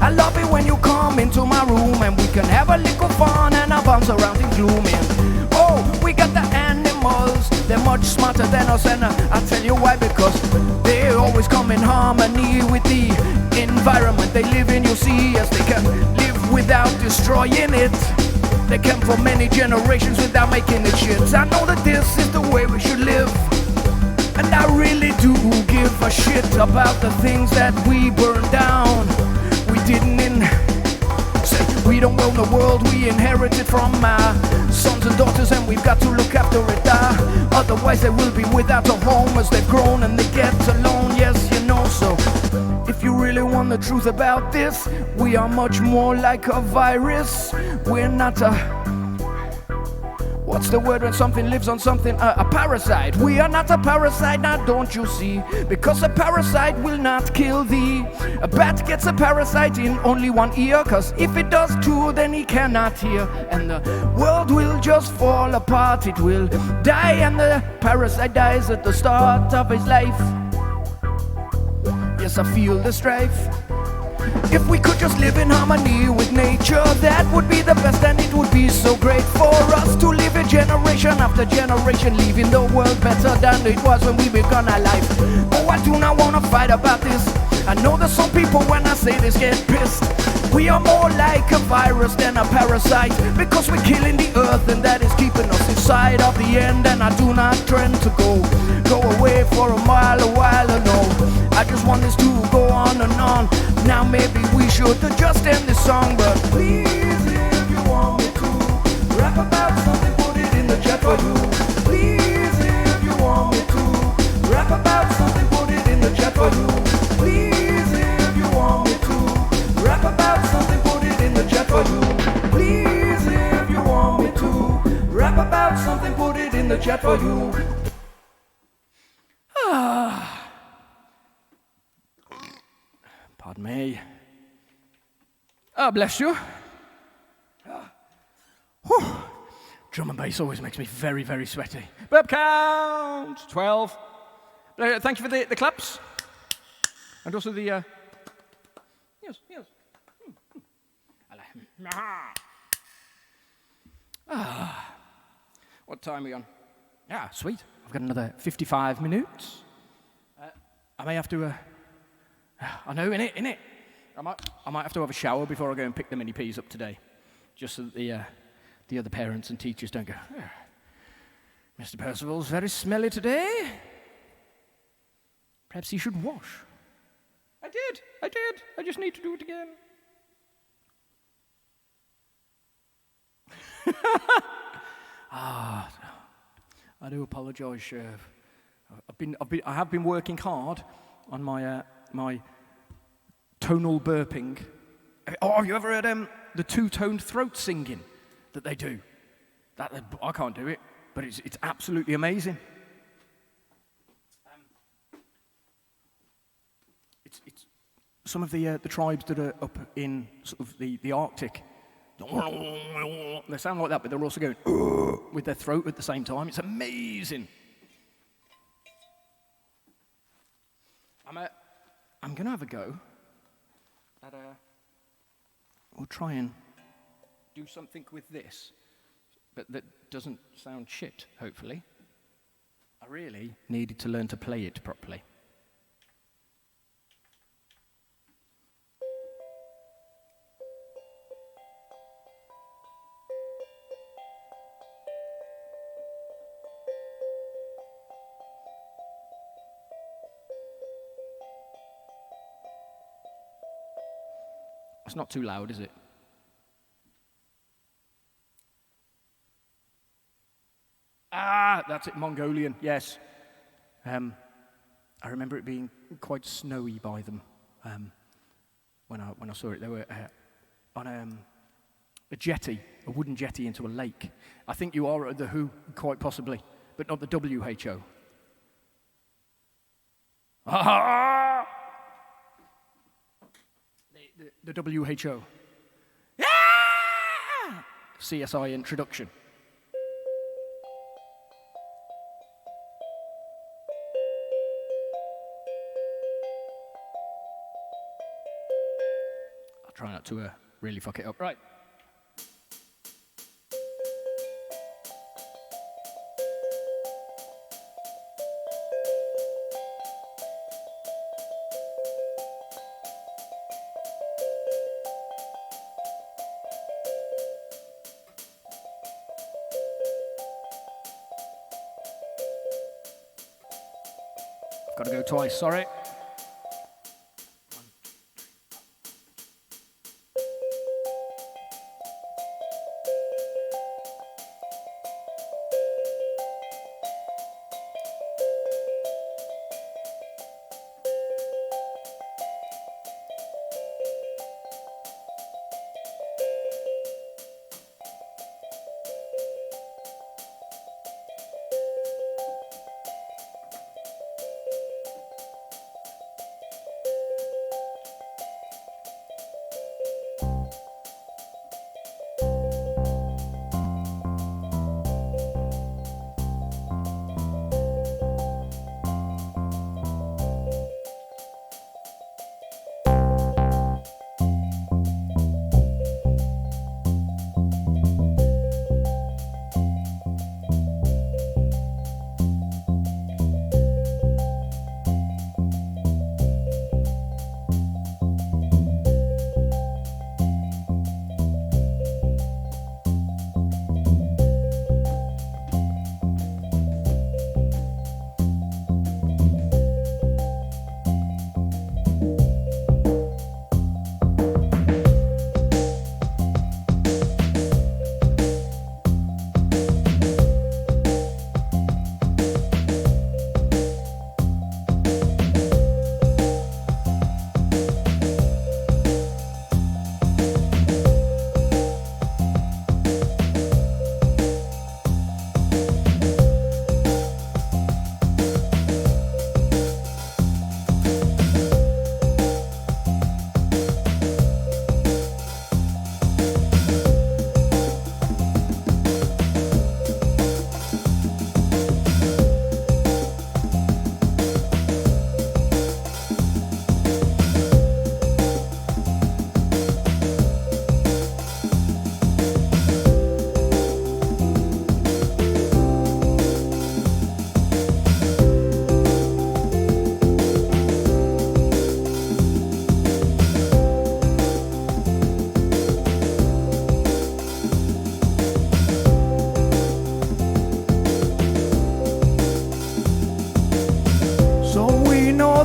I love it when you come into my room and we can have a little fun and I bounce around in glooming. Oh, we got the animals, they're much smarter than us, and I'll tell you why, because they always come in harmony with the environment they live in, you see. Yes, they can live without destroying it. They came for many generations without making it shit. I know that this is the way we should live, and I really do give a shit about the things that we burned down. We didn't say we don't own the world, we inherited from our sons and daughters, and we've got to look after it. Otherwise they will be without a home as they've grown and they get alone. Yes, you know, so if you really want the truth about this, we are much more like a virus. We're not a... What's the word when something lives on something? A parasite. We are not a parasite, now don't you see? Because a parasite will not kill thee. A bat gets a parasite in only one ear, cause if it does two, then he cannot hear. And the world will just fall apart, it will die, and the parasite dies at the start of his life. Yes, I feel the strife. If we could just live in harmony with nature, that would be the best, and it would be so great for us to live it generation after generation, leaving the world better than it was when we began our life. Oh, I do not want to fight about this. I know that some people, when I say this, get pissed. We are more like a virus than a parasite, because we're killing the earth, and that is keeping us inside of the end. And I do not trend to go away for a while, no. I just want this to go on and on. Now maybe we should just end this song, but please, if you want me to rap about something, put it in the chat for you. Please, if you want me to rap about something, put it in the chat for you. Please, if you want me to rap about something, put it in the chat for you. Please, if you want me to rap about something, put it in the chat for you. Pardon me. Oh, bless you. Drum and bass always makes me very, very sweaty. Burp count! 12. Thank you for the claps. And also the... yes. What time are we on? Yeah, sweet. I've got another 55 minutes. I may have to... I know, innit? I might have to have a shower before I go and pick the mini Ps up today. Just so that the other parents and teachers don't go, oh, Mr. Percival's very smelly today. Perhaps he should wash. I did. I just need to do it again. I do apologise, Sheriff. I have been working hard on my my tonal burping. Oh, have you ever heard the two-toned throat singing that they do? I can't do it, but it's absolutely amazing. It's some of the tribes that are up in sort of the Arctic. They sound like that, but they're also going with their throat at the same time. It's amazing. I'm going to have a go at we'll try and do something with this, but that doesn't sound shit, hopefully. I really needed to learn to play it properly. It's not too loud, is it? That's it, Mongolian, yes. I remember it being quite snowy by them when I saw it. They were on a jetty, a wooden jetty into a lake. I think you are at the WHO, quite possibly, but not the WHO. The WHO. Yeah! CSI introduction. I'll try not to really fuck it up. Right. Got to go twice, sorry.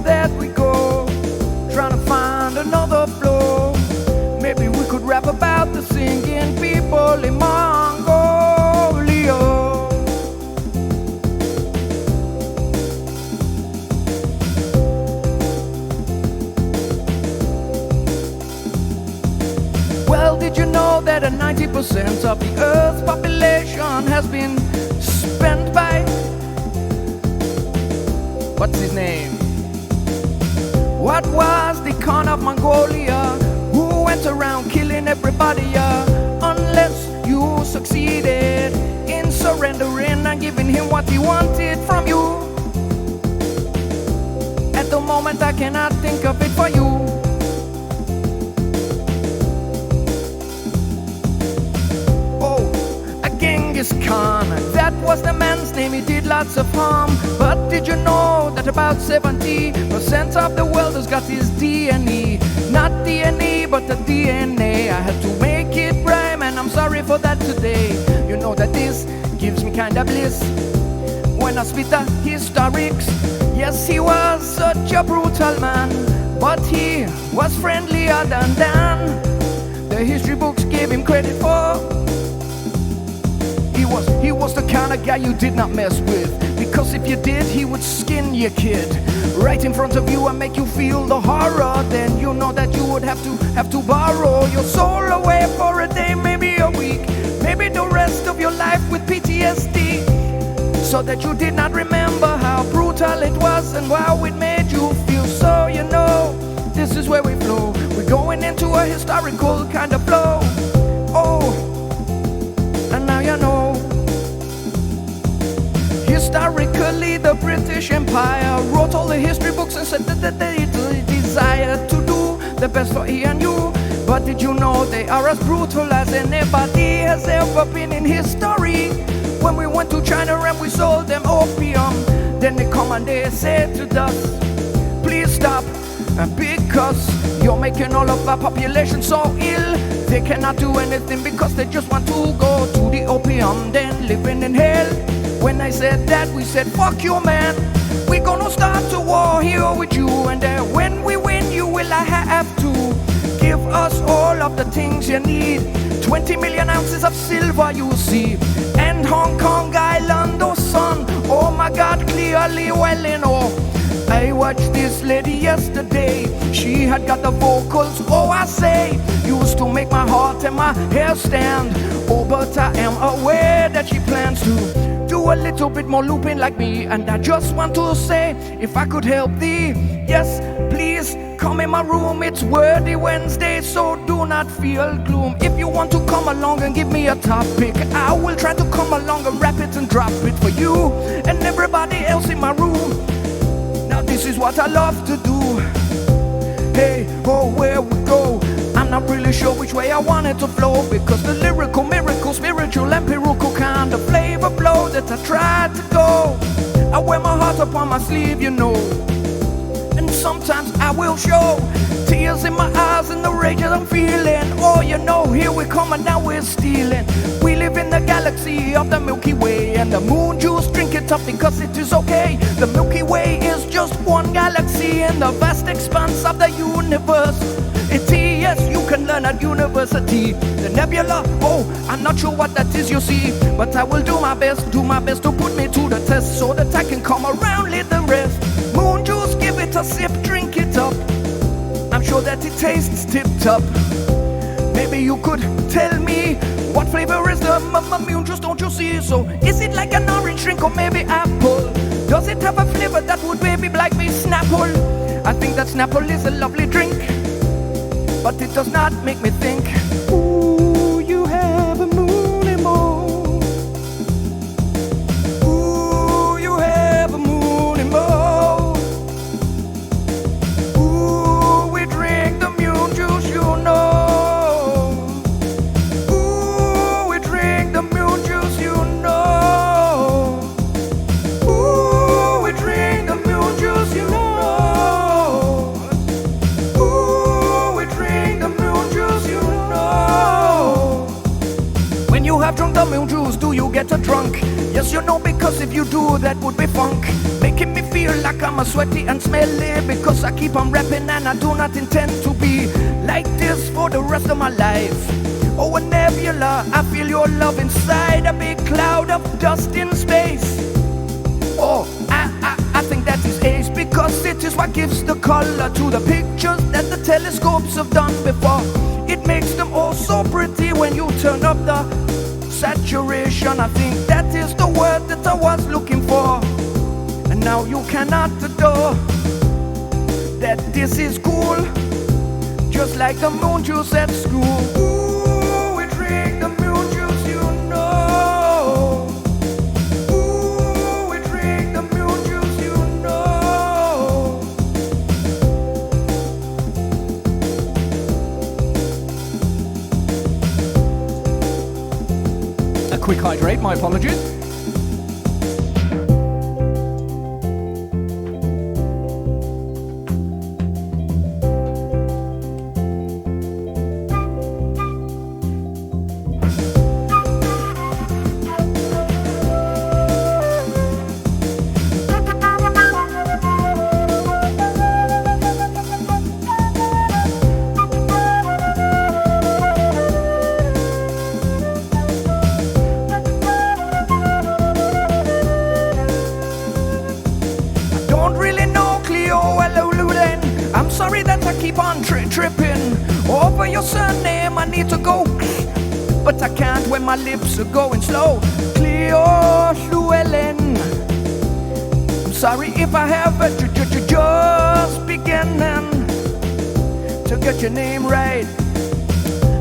that we go, trying to find another flow. Maybe we could rap about the singing people in Mongolia. Well, did you know that 90% of the Earth's population has been spent by, what's his name? What was the Khan of Mongolia, who went around killing everybody, unless you succeeded in surrendering and giving him what he wanted from you. At the moment I cannot think of it for you. Genghis Khan, that was the man's name, he did lots of harm. But did you know that about 70% of the world has got his DNA? Not DNA, but the DNA. I had to make it rhyme and I'm sorry for that today. You know that this gives me kind of bliss when I spit the historics. Yes, he was such a brutal man, but he was friendlier than Dan. The history books gave him credit for. He was the kind of guy you did not mess with, because if you did, he would skin your kid right in front of you and make you feel the horror. Then you know that you would have to borrow your soul away for a day, maybe a week, maybe the rest of your life with PTSD, so that you did not remember how brutal it was and how it made you feel. So you know, this is where we flow. We're going into a historical kind of flow. Oh, and now you know. Historically, the British Empire wrote all the history books and said that they desired to do the best for he and you. But did you know they are as brutal as anybody has ever been in history? When we went to China and we sold them opium, then they come and they said to us, please stop, because you're making all of our population so ill. They cannot do anything because they just want to go to the opium, then living in hell. When I said that, we said, fuck you, man. We're gonna start a war here with you, and when we win, you will have to give us all of the things you need. 20 million ounces of silver, you see, and Hong Kong Island, oh son, oh my God, clearly well enough. I watched this lady yesterday, she had got the vocals, oh I say, used to make my heart and my hair stand. Oh, but I am aware that she plans to do a little bit more looping like me, and I just want to say, if I could help thee, yes, please come in my room. It's Wordy Wednesday, so do not feel gloom. If you want to come along and give me a topic, I will try to come along and rap it and drop it for you and everybody else in my room. Now this is what I love to do. Hey, oh, where we go, I'm not really sure which way I want it to flow, because the lyrical, miracle, spiritual, empirical kind of flavor flow that I tried to go. I wear my heart upon my sleeve, you know, and sometimes I will show tears in my eyes and the rage that I'm feeling. Oh, you know, here we come and now we're stealing. We live in the galaxy of the Milky Way, and the moon juice, drink it up because it is okay. The Milky Way is just one galaxy in the vast expanse of the universe. Yes, you can learn at university. The nebula, oh, I'm not sure what that is, you see, but I will do my best to put me to the test, so that I can come around with the rest. Moon juice, give it a sip, drink it up. I'm sure that it tastes tip-top. Maybe you could tell me what flavor is the moon juice, don't you see? So is it like an orange drink or maybe apple? Does it have a flavor that would maybe like me Snapple? I think that Snapple is a lovely drink, but it does not make me think, ooh, you have a moony moon. Ooh, you have a moony moon. Ooh, we drink the moon juice, you know. Ooh, we drink the moon juice, you know. Ooh, we drink the moon juice, you know. Have drunk the moon juice, do you get a drunk? Yes, you know, because if you do, that would be funk. Make making me feel like I'm a sweaty and smelly, because I keep on rapping and I do not intend to be like this for the rest of my life. Oh, a nebula, I feel your love inside a big cloud of dust in space. Oh, I think that is ace, because it is what gives the color to the pictures that the telescopes have done before. It makes them all so pretty when you turn up the saturation. I think that is the word that I was looking for. And now you cannot adore that this is cool, just like the moon juice at school. Ooh, we drink the moon juice, you know. Ooh, we drink the moon juice, you know. A quick hydrate, my apologies. Tripping over your surname, I need to go, but I can't when my lips are going slow. Cleo Llewellyn, I'm sorry if I have just beginning to get your name right.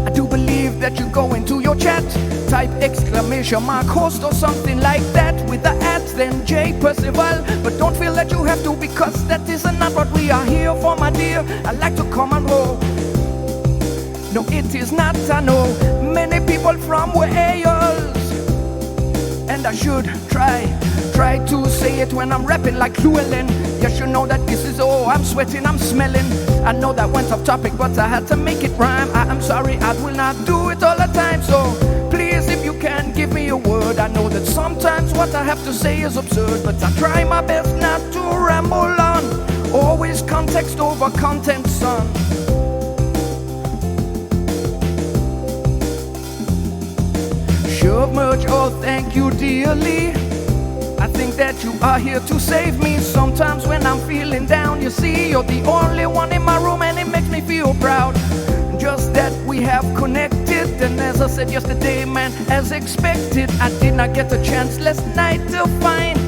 I do believe that you go into your chat, type exclamation mark host or something like that with the @ then J Percival. But don't feel that you have to, because that is not what we are here for, my dear. I like to come and roll. No, it is not. I know many people from Wales, and I should try to say it when I'm rapping like Llewellyn. Yes, you know that this is, oh, I'm sweating, I'm smelling. I know that went off topic, but I had to make it rhyme. I'm sorry, I will not do it all the time. So please, if you can, give me a word. I know that sometimes what I have to say is absurd, but I try my best not to ramble on. Always context over content, son. Sure much, oh, thank you dearly. I think that you are here to save me. Sometimes when I'm feeling down, you see, you're the only one in my room, and it makes me feel proud. Just that we have connected, and as I said yesterday, man, as expected, I did not get a chance last night to find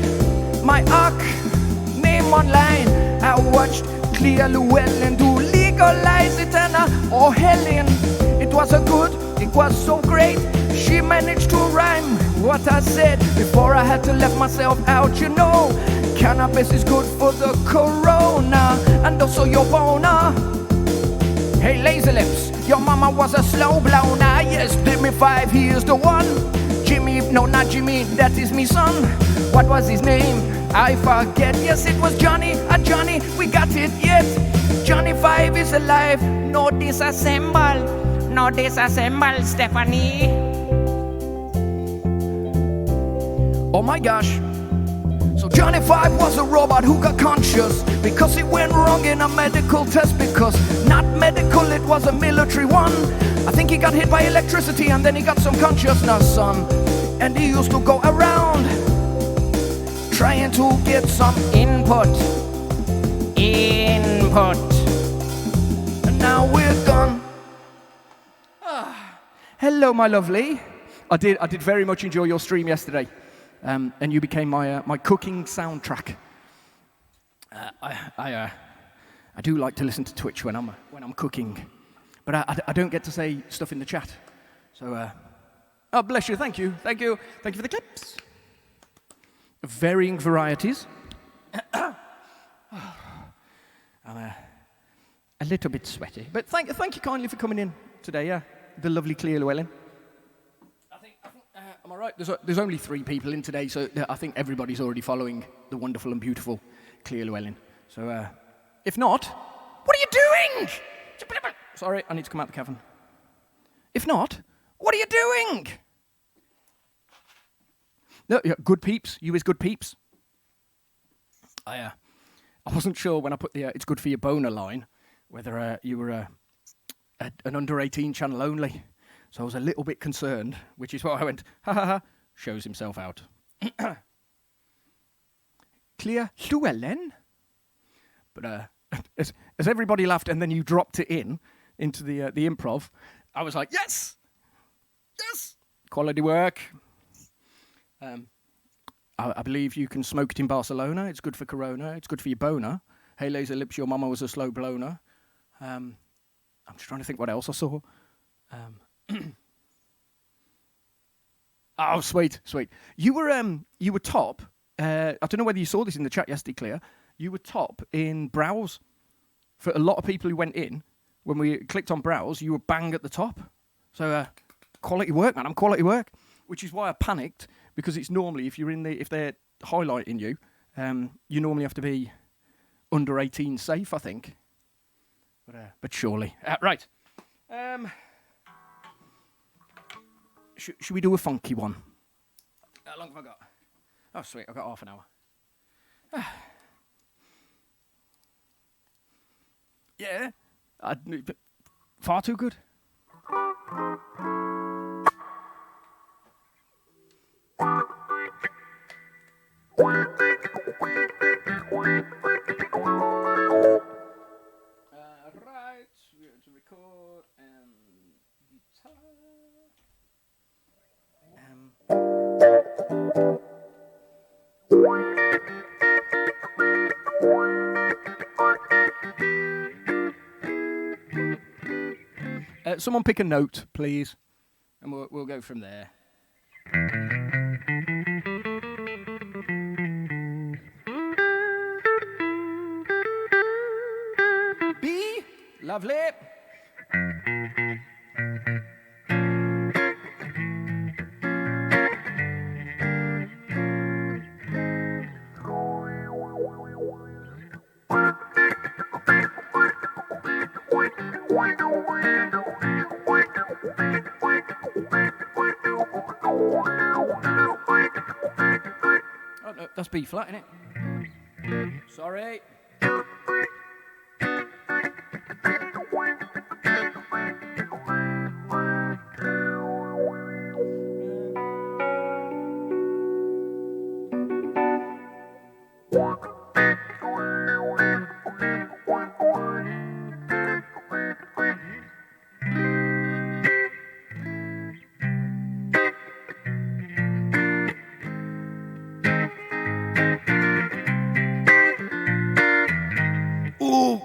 my AKAI name online. I watched Cleo Llewellyn do Legalize It, and oh Halion, it was it was so great. She managed to rhyme what I said before I had to let myself out, you know. Cannabis is good for the corona, and also your boner. Hey, lazy lips, your mama was a slow blower. Yes, give me 5, he is the one. Jimmy, no, not Jimmy, that is me son. What was his name? I forget. Yes, it was Johnny. Johnny, we got it yet. Johnny 5 is alive. No disassemble, Stephanie. Oh my gosh. So Johnny 5 was a robot who got conscious because it went wrong in a medical test, because not medical, it was a military one. I think he got hit by electricity and then he got some consciousness, son. And he used to go around trying to get some input. And now we're done. Hello, my lovely. I did very much enjoy your stream yesterday. And you became my cooking soundtrack. I do like to listen to Twitch when I'm cooking, but I don't get to say stuff in the chat. So, oh bless you, thank you for the clips. Of varying varieties. I'm a little bit sweaty, but thank you kindly for coming in today. Yeah, the lovely Cleo Llewellyn. Am I right? There's only 3 people in today, so I think everybody's already following the wonderful and beautiful Cleo Llewellyn. So, if not, what are you doing? Sorry, I need to come out the cavern. If not, what are you doing? No, yeah, good peeps. You is good peeps. I wasn't sure when I put the "It's good for your boner" line whether you were an under 18 channel only. So I was a little bit concerned, which is why I went, ha ha ha, shows himself out. Clear Llewellyn? But as everybody laughed and then you dropped it into the improv, I was like, yes! Yes! Quality work. I believe you can smoke it in Barcelona. It's good for Corona. It's good for your boner. Hey, laser lips, your mama was a slow blower. I'm just trying to think what else I saw. Oh, sweet. You were top. I don't know whether you saw this in the chat yesterday, Clear. You were top in browse. For a lot of people who went in, when we clicked on browse, you were bang at the top. So quality work, man. I'm quality work. Which is why I panicked, because it's normally if they're highlighting you, you normally have to be under 18 safe, I think. But surely, right. Should we do a funky one? How long have I got? Oh, sweet, I've got half an hour. Yeah, far too good. Right, we're going to record guitar. Someone pick a note, please, and we'll go from there. B, lovely. Oh, no, that's B flat, isn't it? Sorry.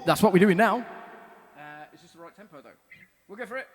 That's what we're doing now. Is this the right tempo, though? We'll go for it.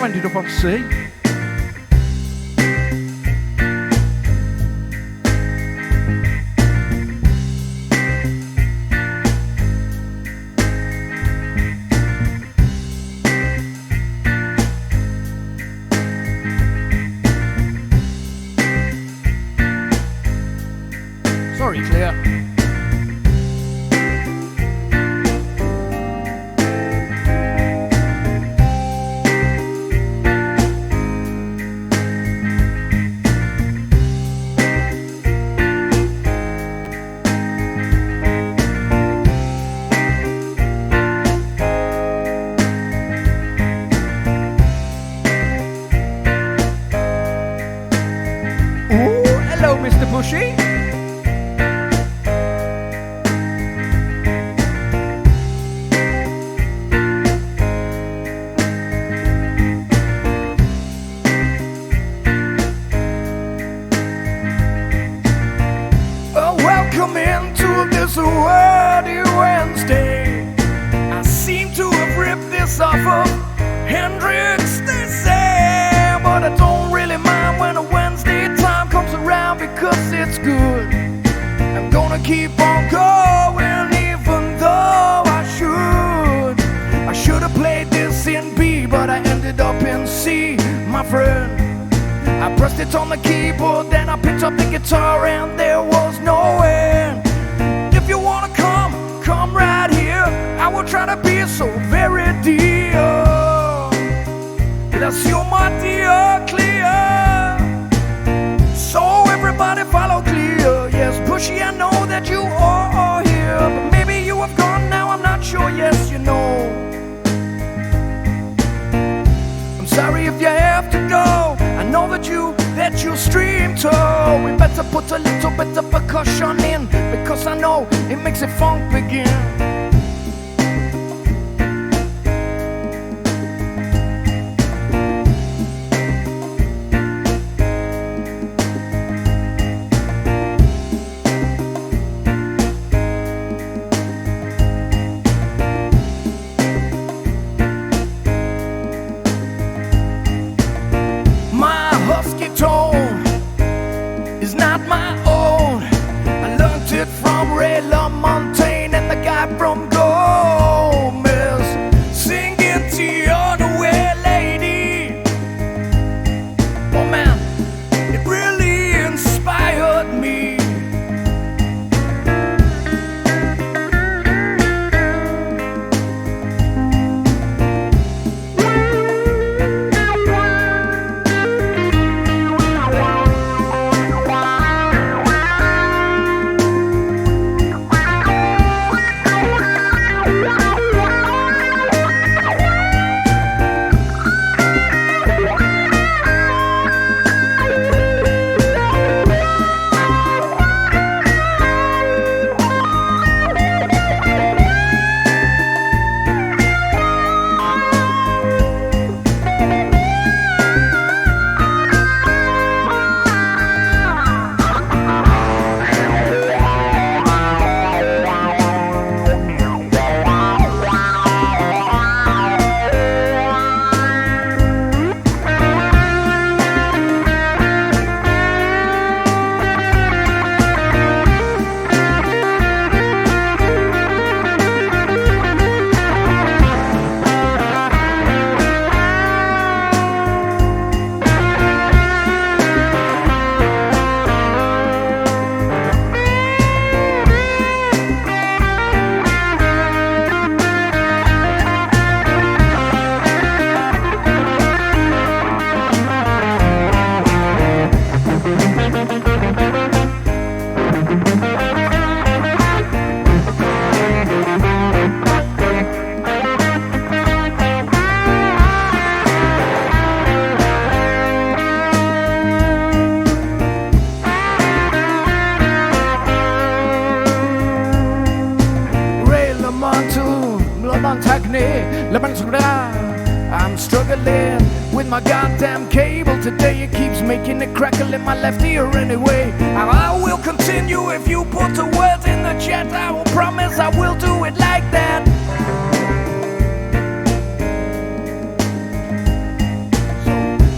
Ended up on C. Sorry, Clear. keep on going, even though I should have played this in B, but I ended up in C, my friend. I pressed it on the keyboard, then I picked up the guitar, and there was no end. If you wanna come right here. I will try to be so very dear. Bless you, my dear, clear. So everybody follow clear. Yes, Pushy, I know that you are here, but maybe you have gone now, I'm not sure. Yes, you know. I'm sorry if you have to go. I know that you stream to. We better put a little bit of percussion in, because I know it makes the funk begin. I'm struggling with my goddamn cable today. It keeps making it crackle in my left ear anyway. I will continue if you put the words in the chat. I will promise I will do it like that.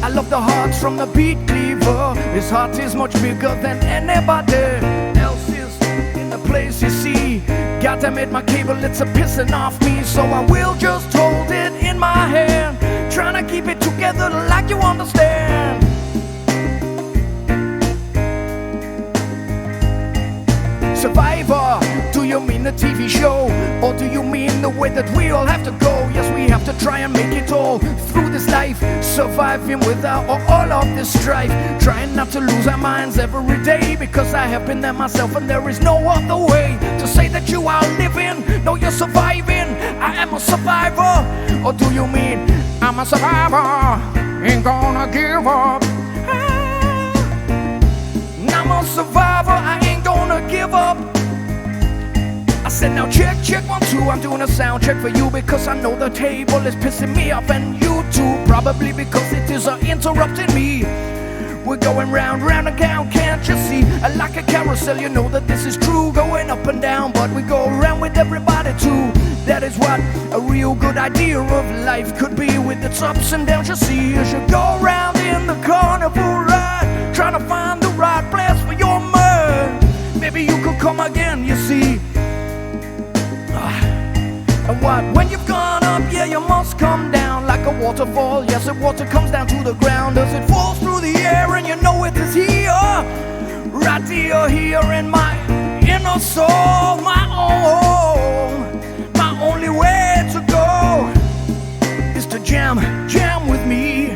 I love the hearts from the beat cleaver. His heart is much bigger than anybody else's in the place you see. Goddamn it, my cable, it's a pissing off me. So I will just hold it in my hand, trying to keep it together like you understand. Survivor, do you mean the TV show? Or do you mean the way that we all have to go? Yes, we have to try and make it all through this life, surviving without all of this strife, trying not to lose our minds every day, because I have been there myself and there is no other way to say that you are living. No, you're surviving. I am a survivor. Or do you mean I'm a survivor, ain't gonna give up? I'm a survivor, I ain't gonna give up. I said now check, 1, 2, I'm doing a sound check for you, because I know the table is pissing me off, and you too, probably because it is interrupting me. We're going round and down, can't you see? Like a carousel, you know that this is true, going up and down, but we go around with everybody too. That is what a real good idea of life could be, with its ups and downs. You see, as you go round in the carnival ride, trying to find the right place for your mind. Maybe you could come again, you see. And what? When you've gone up, yeah, you must come down like a waterfall. Yes, the water comes down to the ground as it falls through the air, and you know it is here, right here in my inner soul, my own. My only way to go is to jam with me.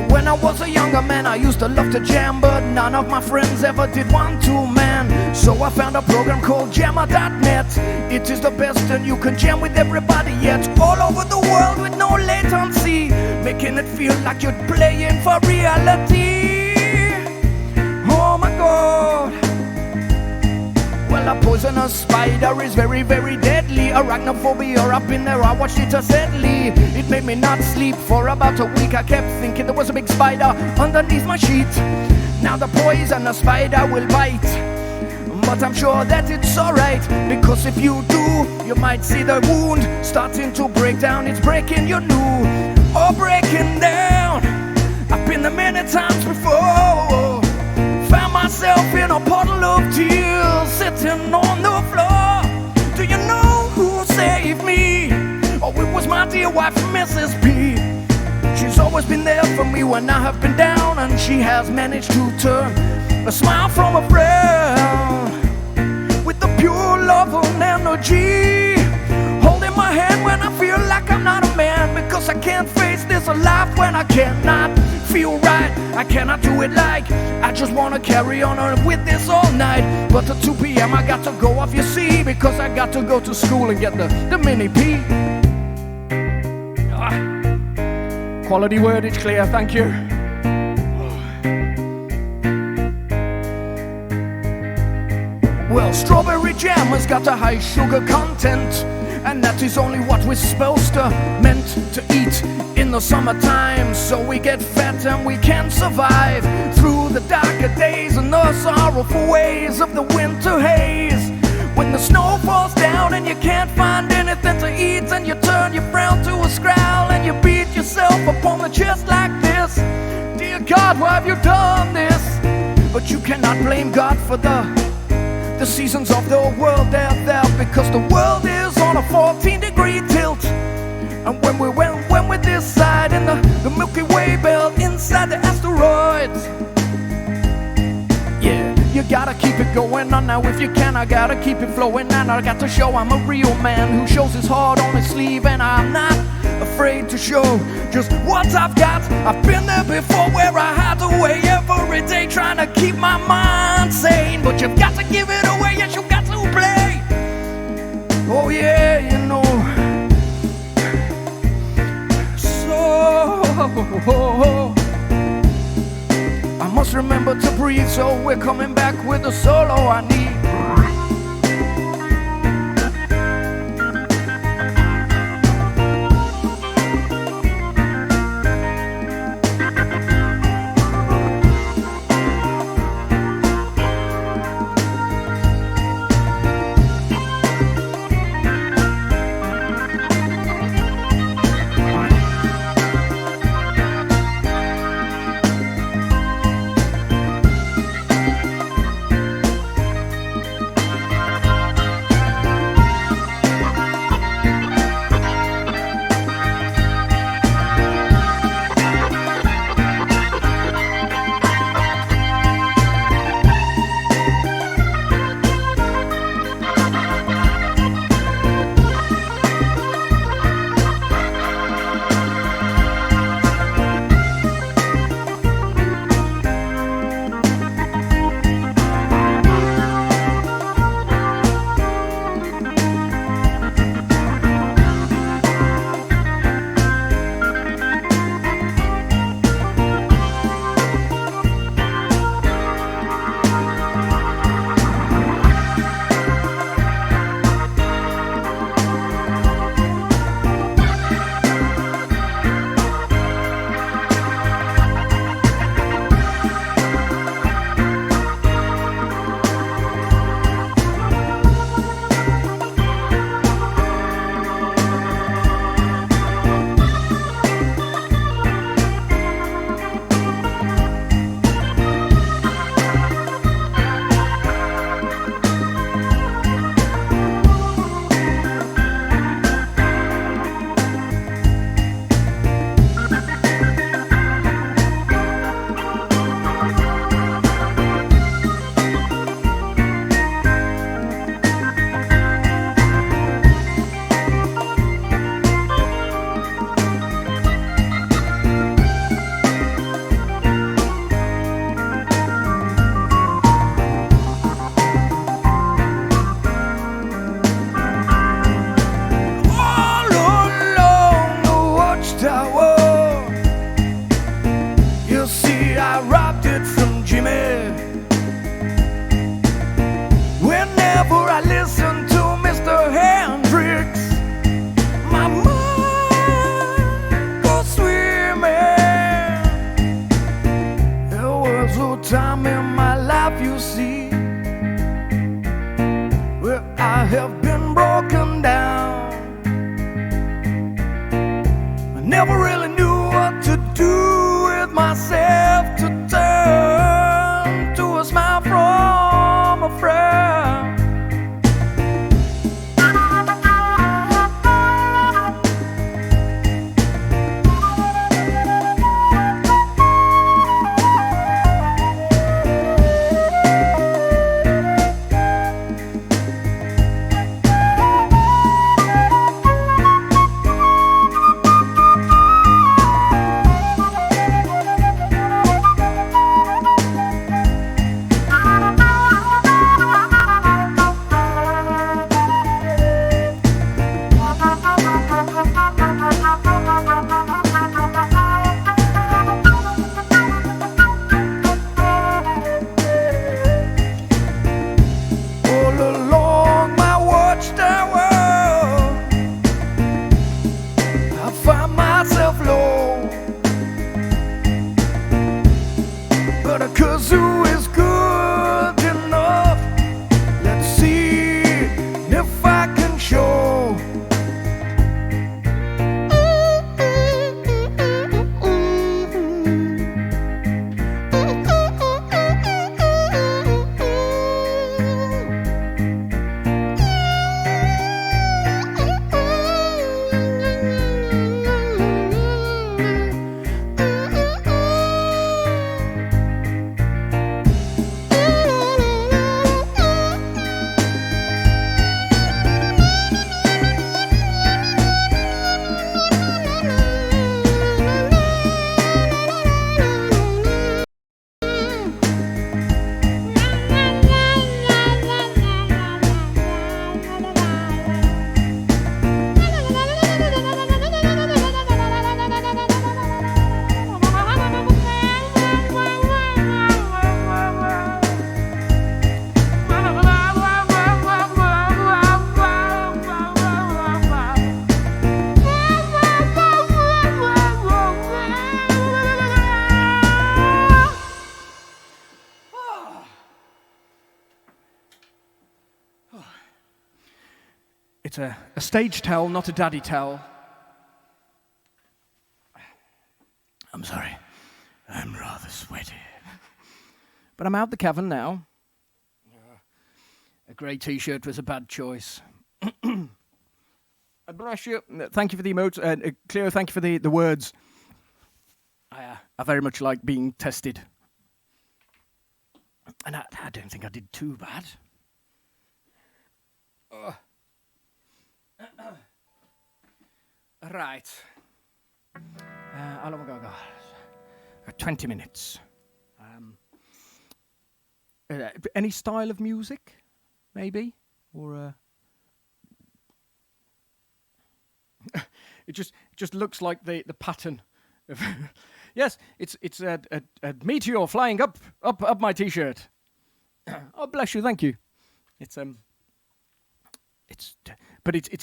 When I was a younger man, I used to love to jam, but none of my friends ever did one-two-man. So I found a program called Yamaha.net. It is the best and you can jam with everybody yet, all over the world with no latency, making it feel like you're playing for reality. Oh my God. Well, a poisonous spider is very, very deadly. Arachnophobia up in there, I watched it steadily. It made me not sleep for about a week. I kept thinking there was a big spider underneath my sheet. Now the poison, a spider will bite, but I'm sure that it's alright, because if you do, you might see the wound starting to break down. It's breaking you new, or breaking down. I've been there many times before. Found myself in a puddle of tears, sitting on the floor. Do you know who saved me? Oh, it was my dear wife, Mrs. P. She's always been there for me when I have been down, and she has managed to turn a smile from a frown with the pure love and energy, holding my hand when I feel like I'm not a man, because I can't face this life when I cannot feel right. I cannot do it like I just wanna carry on with this all night. But at 2 p.m. I got to go off, you see, because I got to go to school and get the mini P. Quality wordage clear, thank you. Well, strawberry jam has got a high sugar content, and that is only what we're supposed to, meant to eat in the summertime, so we get fat and we can survive through the darker days and the sorrowful ways of the winter haze. When the snow falls down and you can't find anything to eat, and you turn your frown to a scowl and you beat yourself upon the chest like this. Dear God, why have you done this? But you cannot blame God for the seasons of the world. They're there because the world is on a 14-degree tilt. And when we're this side in the Milky Way belt, inside the asteroids, yeah, you gotta keep it going on now if you can. I gotta keep it flowing, and I got to show I'm a real man who shows his heart on his sleeve, and I'm not afraid to show just what I've got. I've been there before, where I had to wait every day trying to keep my mind sane. But you've got to give it away, yes, you've got to play. Oh yeah, you know. So I must remember to breathe, so we're coming back with a solo I need. It's a stage towel, not a daddy towel. I'm sorry. I'm rather sweaty. But I'm out the cavern now. A grey t-shirt was a bad choice. Bless you. Thank you for the emotes. Cleo, thank you for the words. I very much like being tested. And I don't think I did too bad. Right. How long have I got? 20 minutes. Any style of music, maybe? Or it just looks like the pattern of yes, it's a meteor flying up my t-shirt. Oh, bless you, thank you. It's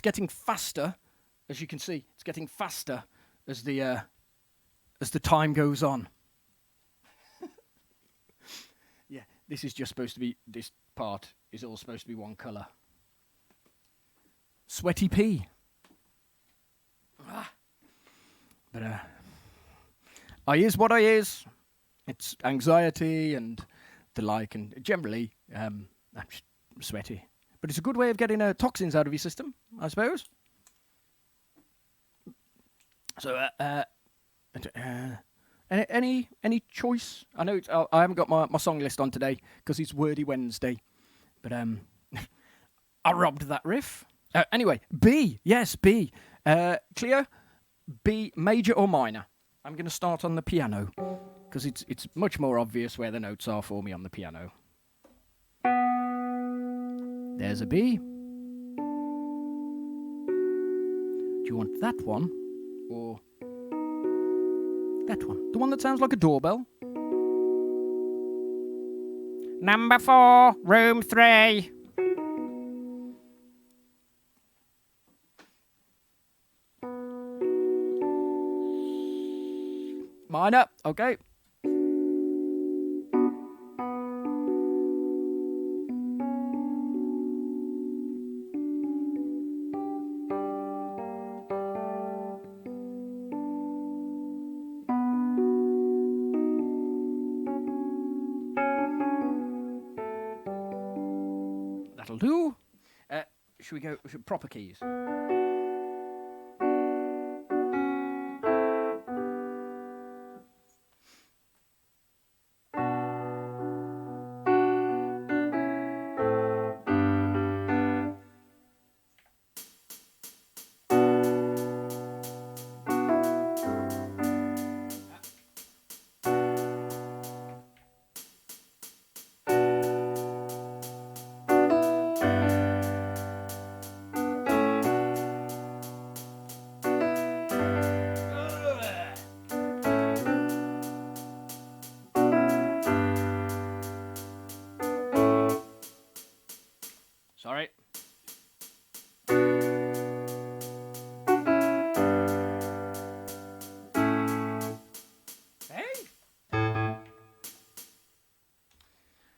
getting faster, as you can see. It's getting faster as the time goes on. Yeah, this is just supposed to be. This part is all supposed to be one colour. Sweaty pea. But I is what I is. It's anxiety and the like, and generally I'm sweaty. But it's a good way of getting toxins out of your system, I suppose. So, any choice? I know I haven't got my song list on today because it's Wordy Wednesday, but I robbed that riff. Anyway, B. Yes, B. Cleo, B, major or minor? I'm going to start on the piano because it's much more obvious where the notes are for me on the piano. There's a B. Do you want that one or that one? The one that sounds like a doorbell? Number 4, room 3. Minor, okay. That'll do. Should we go proper keys? Sorry. Hey.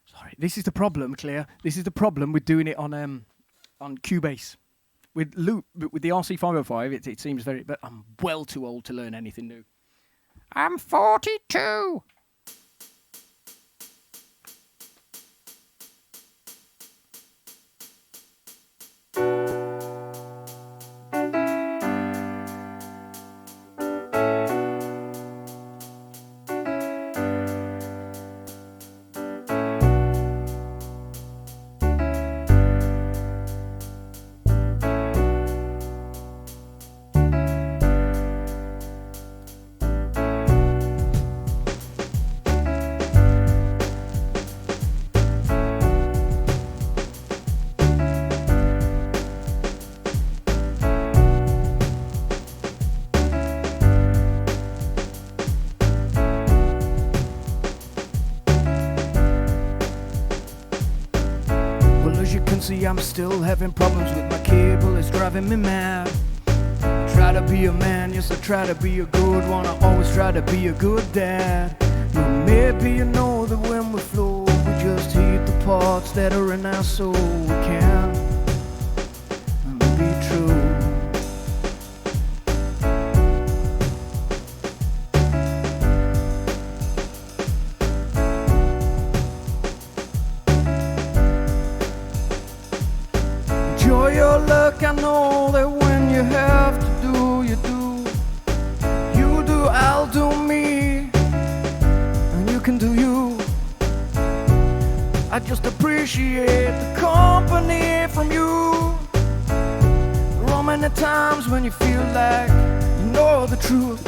Sorry. This is the problem, Claire. This is the problem with doing it on Cubase. With loop, with the RC505, it seems very. But I'm well too old to learn anything new. I'm 42. See, I'm still having problems with my cable, it's driving me mad. Try to be a man, yes I try to be a good one, I always try to be a good dad. But maybe you know that when we flow, we just hit the parts that are in our soul. We can be know that when you have to do, you do. You do, I'll do me, and you can do you. I just appreciate the company from you. There are many times when you feel like you know the truth.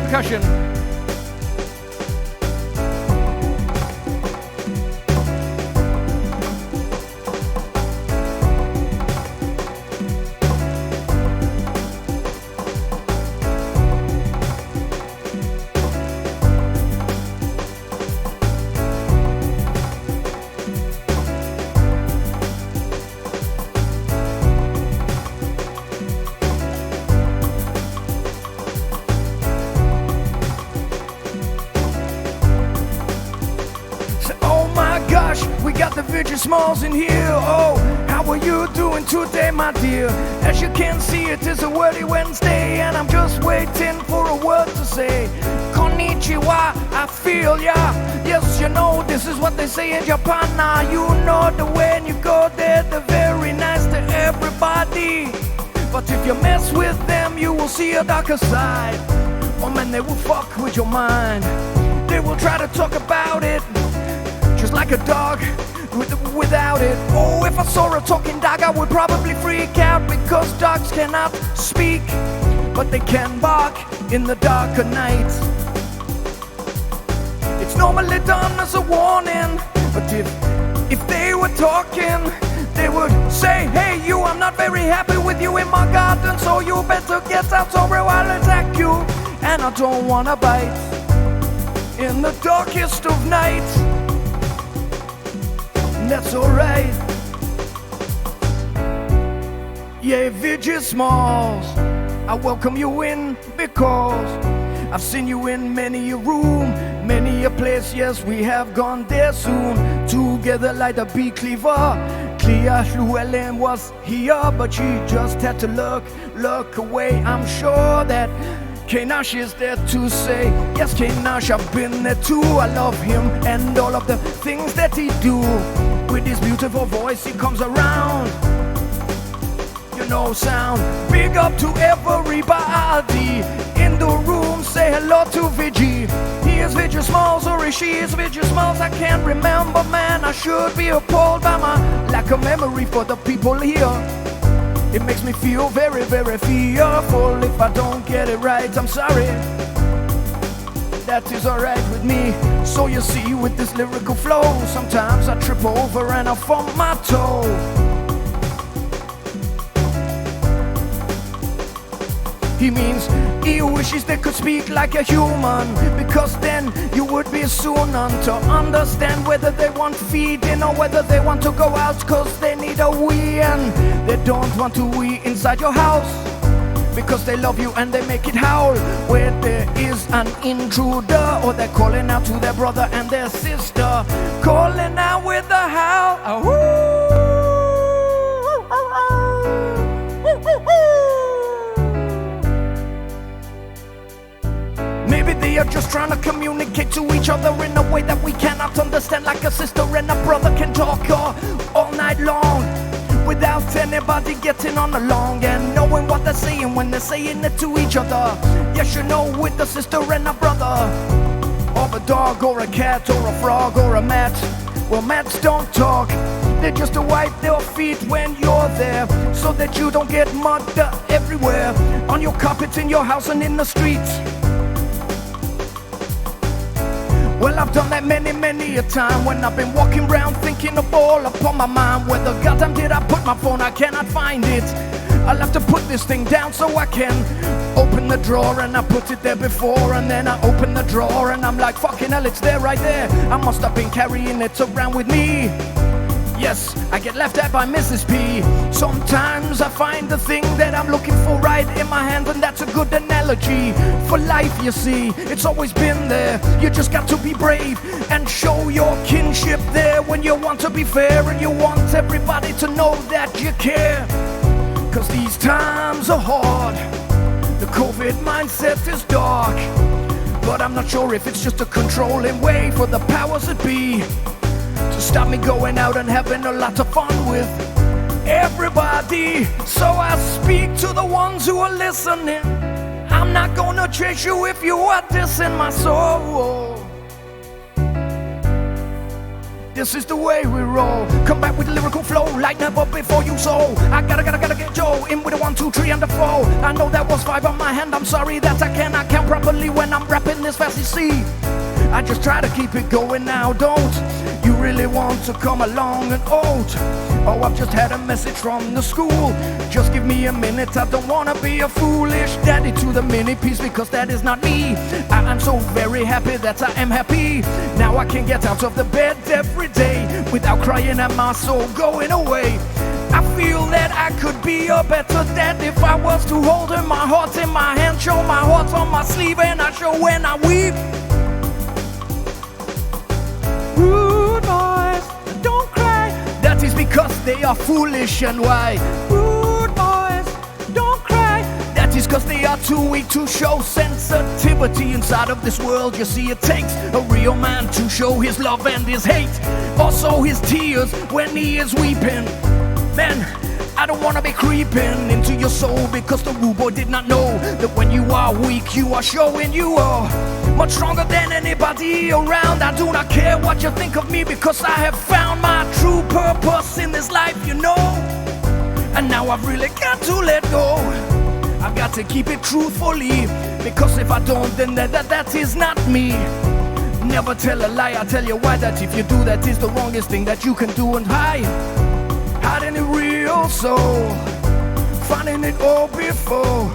Percussion. We got the Vigil Smalls in here. Oh, how are you doing today, my dear? As you can see, it is a Wordy Wednesday, and I'm just waiting for a word to say. Konnichiwa, I feel ya. Yes, you know, this is what they say in Japan. Now you know the when you go there, they're very nice to everybody. But if you mess with them, you will see a darker side. Oh man, they will fuck with your mind. They will try to talk about it, just like a dog without it. Oh, if I saw a talking dog, I would probably freak out, because dogs cannot speak, but they can bark in the darker night. It's normally done as a warning, but if they were talking, they would say, hey you, I'm not very happy with you in my garden, so you better get out or I'll attack you. And I don't wanna bite in the darkest of nights. That's alright. Yeah, Vigil Smalls, I welcome you in, because I've seen you in many a room, many a place. Yes, we have gone there soon, together like a bee cleaver. Clea Llewellyn was here, but she just had to look away. I'm sure that K-Nash is there to say, yes, K-Nash, I've been there too. I love him and all of the things that he do. With his beautiful voice, he comes around, you know, sound. Big up to everybody in the room, say hello to Vigi. He is Vigil Smalls, or she is Vigil Smalls, I can't remember, man. I should be appalled by my lack of memory for the people here. It makes me feel very, very fearful if I don't get it right. I'm sorry, that is alright with me. So you see, with this lyrical flow, sometimes I trip over and I thump my toe. He means he wishes they could speak like a human, because then you would be soon on to understand whether they want feeding or whether they want to go out, cause they need a wee, and they don't want to wee inside your house, because they love you and they make it howl where there is an intruder, or they're calling out to their brother and their sister, calling out with a howl. Maybe they are just trying to communicate to each other in a way that we cannot understand, like a sister and a brother can talk all night long without anybody getting on along and knowing what they're saying when they're saying it to each other. Yes, you know, with a sister and a brother, or a dog or a cat or a frog or a mat. Well, mats don't talk, they're just to wipe their feet when you're there, so that you don't get mud everywhere, on your carpet, in your house and in the streets. Well, I've done that many a time, when I've been walking around thinking of all upon my mind. Where the goddamn did I put my phone? I cannot find it. I'll have to put this thing down so I can open the drawer, and I put it there before, and then I open the drawer and I'm like, fucking hell, it's there right there. I must have been carrying it around with me. Yes, I get laughed at by Mrs. P. Sometimes I find the thing that I'm looking for right in my hand, and that's a good analogy for life, you see. It's always been there. You just got to be brave and show your kinship there when you want to be fair and you want everybody to know that you care. Cause these times are hard. The COVID mindset is dark, but I'm not sure if it's just a controlling way for the powers that be to stop me going out and having a lot of fun with everybody. So I speak to the ones who are listening. I'm not gonna chase you if you are dissing my soul. This is the way we roll. Come back with lyrical flow like never before, you soul. I gotta get Joe in with a 1, 2, 3 and a 4. I know that was 5 on my hand. I'm sorry that I cannot count properly when I'm rapping this fast, you see. I just try to keep it going now. Don't you really want to come along and oh, I've just had a message from the school. Just give me a minute, I don't wanna be a foolish daddy to the mini piece, because that is not me. I'm so very happy that I am happy. Now I can get out of the bed every day without crying at my soul going away. I feel that I could be a better dad if I was to hold my heart in my hand, show my heart on my sleeve, and I show when I weep. Rude boys, don't cry. That is because they are foolish, and why? Rude boys, don't cry. That is because they are too weak to show sensitivity inside of this world. You see, it takes a real man to show his love and his hate, also his tears when he is weeping. Man, I don't wanna be creeping into your soul, because the rude boy did not know that when you are weak, you are showing you are much stronger than anybody around. I do not care what you think of me, because I have found my true purpose in this life, you know. And now I've really got to let go. I've got to keep it truthfully, because if I don't, then that is not me. Never tell a lie, I tell you why, that if you do, that is the wrongest thing that you can do. And hiding it real soul, finding it all before.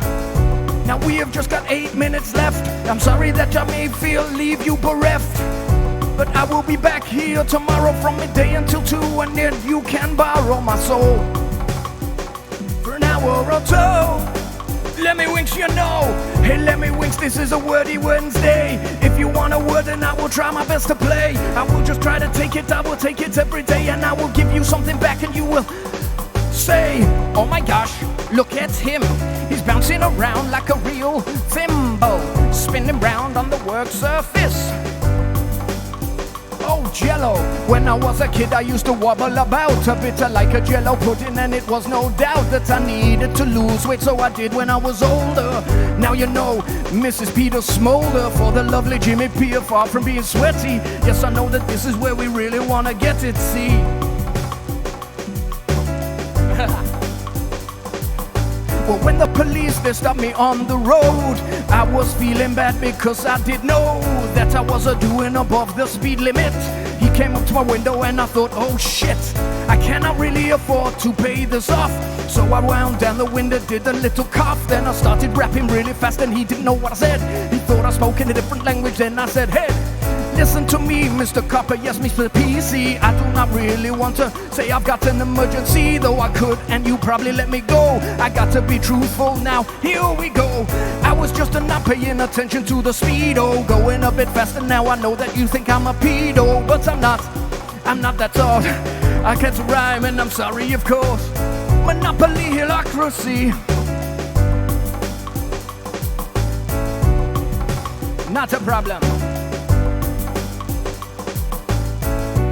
Now we have just got 8 minutes left. I'm sorry that I may leave you bereft, but I will be back here tomorrow from midday until 2, and then you can borrow my soul for an hour or 2. Let me winks, you know. Hey, let me winks, this is a Wordy Wednesday. If you want a word, then I will try my best to play. I will just try to take it, I will take it every day, and I will give you something back, and you will say, oh my gosh, look at him. He's bouncing around like a real thimble, spinning round on the work surface. Oh, Jello. When I was a kid, I used to wobble about a bit like a Jello pudding, and it was no doubt that I needed to lose weight, so I did when I was older. Now you know, Mrs. Peter smolder for the lovely Jimmy P, far from being sweaty. Yes, I know that this is where we really want to get it, see. Well, when the police, they stopped me on the road, I was feeling bad because I did know that I was doing above the speed limit. He came up to my window and I thought, oh shit, I cannot really afford to pay this off. So I wound down the window, did a little cough, then I started rapping really fast and he didn't know what I said. He thought I spoke in a different language, then I said, hey, listen to me, Mr. Copper, yes, Mr. PC. I do not really want to say I've got an emergency, though I could, and you probably let me go. I got to be truthful now, here we go. I was just not paying attention to the speedo, going a bit faster. Now I know that you think I'm a pedo, but I'm not that tall. I can't rhyme and I'm sorry, of course. Monopoly, hypocrisy. Not a problem.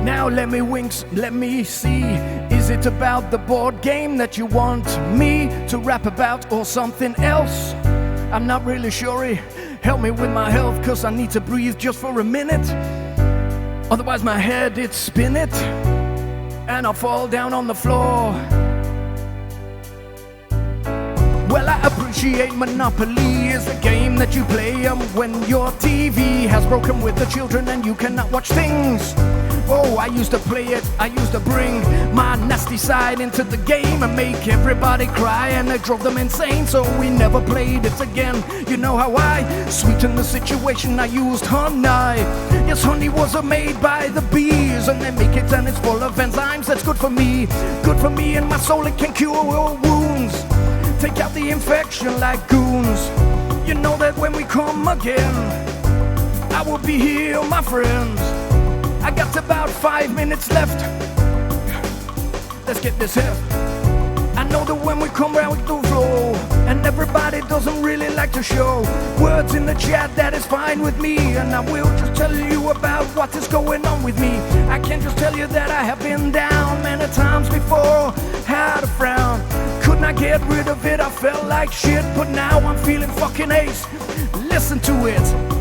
Now let me winks, let me see. Is it about the board game that you want me to rap about, or something else? I'm not really sure. Help me with my health, cause I need to breathe just for a minute. Otherwise my head, it's spin it, and I'll fall down on the floor. Well, I appreciate Monopoly is a game that you play when your TV has broken with the children and you cannot watch things. Oh, I used to play it, I used to bring my nasty side into the game and make everybody cry, and it drove them insane, so we never played it again. You know how I sweetened the situation, I used honey. Yes, honey was made by the bees, and they make it and it's full of enzymes that's good for me. Good for me and my soul, it can cure all wounds, take out the infection like goons. You know that when we come again, I will be here, my friends. I got about 5 minutes left. Let's get this here. I know that when we come round we do flow, and everybody doesn't really like to show words in the chat, that is fine with me. And I will just tell you about what is going on with me. I can just tell you that I have been down many times before, had a frown, could not get rid of it, I felt like shit, but now I'm feeling fucking ace. Listen to it.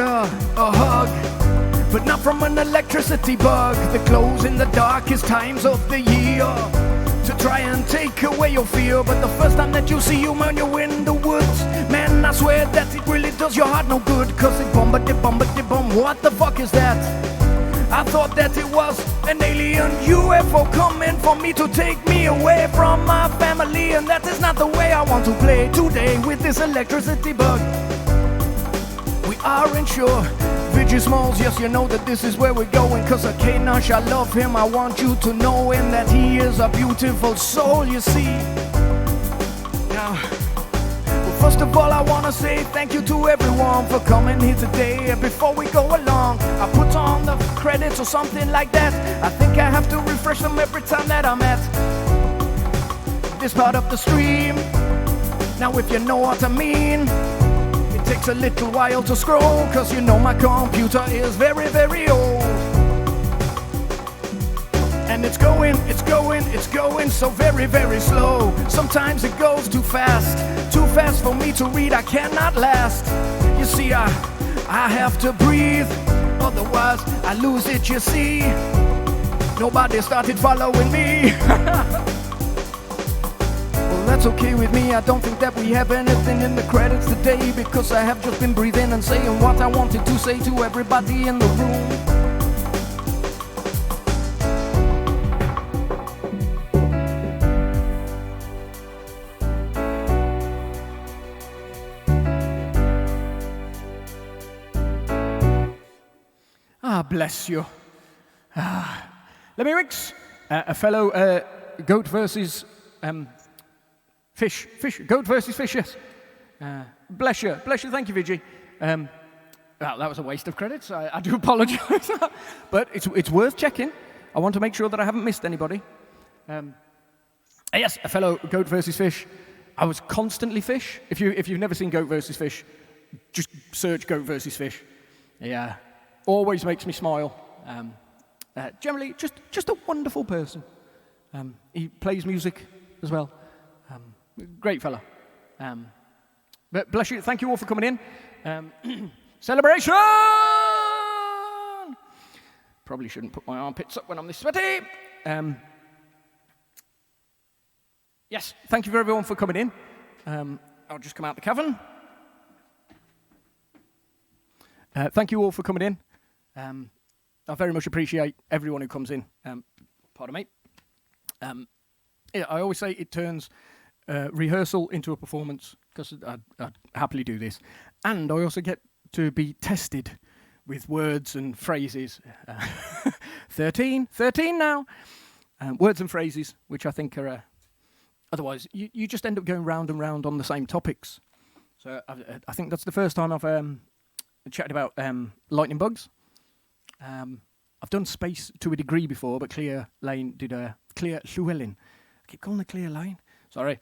A hug, but not from an electricity bug that glows in the darkest times of the year to try and take away your fear. But the first time that you see you when you're in the woods, man, I swear that it really does your heart no good, cause it bum, what the fuck is that? I thought that it was an alien UFO coming for me to take me away from my family, and that is not the way I want to play today with this electricity bug. We aren't sure. Viggy Smalls, yes, you know that this is where we're going, cause AKAI, I love him, I want you to know him, that he is a beautiful soul, you see. Now, well, first of all, I wanna say thank you to everyone for coming here today. And before we go along, I put on the credits or something like that. I think I have to refresh them every time that I'm at this part of the stream. Now, if you know what I mean, takes a little while to scroll, cause you know my computer is very, very old. And it's going so very, very slow. Sometimes it goes too fast for me to read, I cannot last. You see, I have to breathe, otherwise I lose it, you see. Nobody started following me. That's okay with me, I don't think that we have anything in the credits today, because I have just been breathing and saying what I wanted to say to everybody in the room. Ah, bless you. The lyrics, a fellow goat versus fish, goat versus fish, yes. Bless you, thank you, Viggy. Well, that was a waste of credits, I do apologise. But it's worth checking. I want to make sure that I haven't missed anybody. Yes, a fellow goat versus fish. I was constantly fish. If you've never seen goat versus fish, just search goat versus fish. Yeah, always makes me smile. Generally, just a wonderful person. He plays music as well. Great fella. But bless you, thank you all for coming in. Celebration! Probably shouldn't put my armpits up when I'm this sweaty. Yes, thank you for everyone for coming in. I'll just come out the cavern. Thank you all for coming in. I very much appreciate everyone who comes in. Pardon me. Yeah, I always say it turns rehearsal into a performance, because I'd happily do this. And I also get to be tested with words and phrases. 13 now. Words and phrases, which I think are, otherwise, you just end up going round and round on the same topics. So I think that's the first time I've chatted about lightning bugs. I've done space to a degree before, but Clear Lane did a Clear Llewellyn. I keep calling it Clear Lane. Sorry.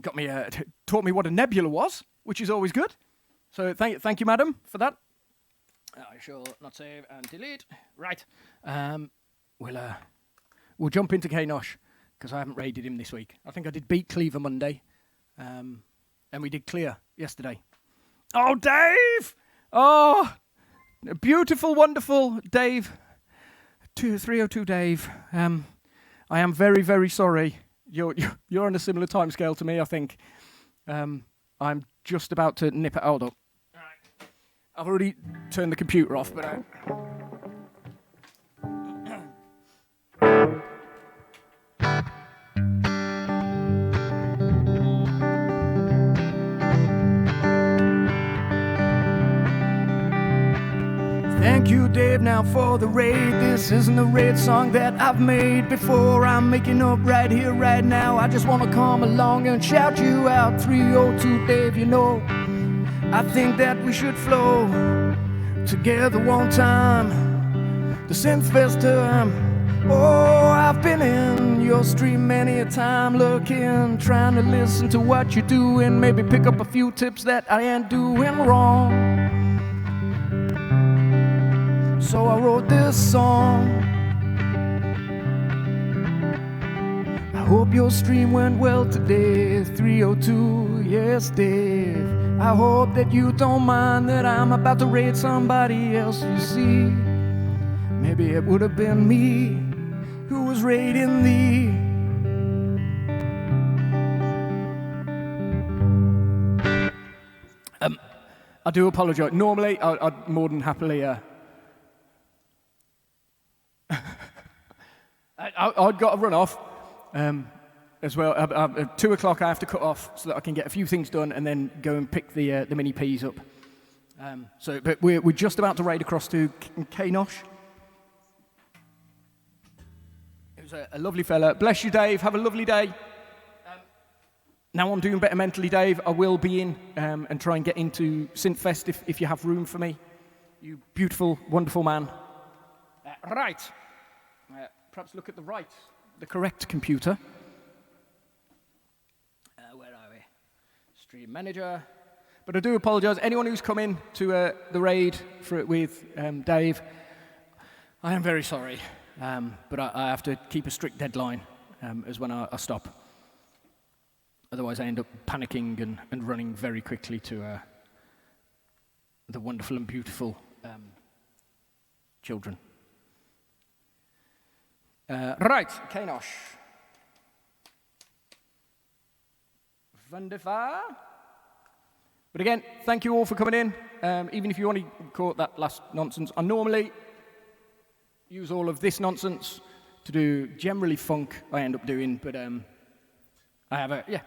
Got me taught me what a nebula was, which is always good. So thank you, madam, for that. I shall not save and delete. Right. We'll jump into Kanosh because I haven't raided him this week. I think I did beat Cleaver Monday, and we did Clear yesterday. Oh, Dave! Oh, beautiful, wonderful Dave. 302 Dave. I am very, very sorry. You're on a similar timescale to me, I think. I'm just about to nip it out up. All right. I've already turned the computer off, but Thank you, Dave, now for the raid. This isn't a raid song that I've made before. I'm making up right here, right now. I just want to come along and shout you out. 302 Dave, you know, I think that we should flow together one time. The Synthfest time. Oh, I've been in your stream many a time, looking, trying to listen to what you're doing. Maybe pick up a few tips that I ain't doing wrong. So I wrote this song. I hope your stream went well today. 302, yes, Dave. I hope that you don't mind that I'm about to raid somebody else, you see. Maybe it would have been me who was raiding thee. I do apologize. Normally, I'd more than happily I've got to run off as well. At 2 o'clock I have to cut off so that I can get a few things done and then go and pick the mini Ps up. But we're just about to raid across to Kanosh. It was a lovely fella. Bless you, Dave. Have a lovely day. Now I'm doing better mentally, Dave. I will be in and try and get into Synthfest if you have room for me. You beautiful, wonderful man. Right. Perhaps look at the right, the correct computer. Where are we? Stream manager. But I do apologise. Anyone who's come in to the raid with Dave, I am very sorry. But I have to keep a strict deadline as when I stop. Otherwise, I end up panicking and running very quickly to the wonderful and beautiful children. Right, Kanosh. Wunderbar. But again, thank you all for coming in. Even if you only caught that last nonsense, I normally use all of this nonsense to do generally funk. I end up doing, but I have yeah.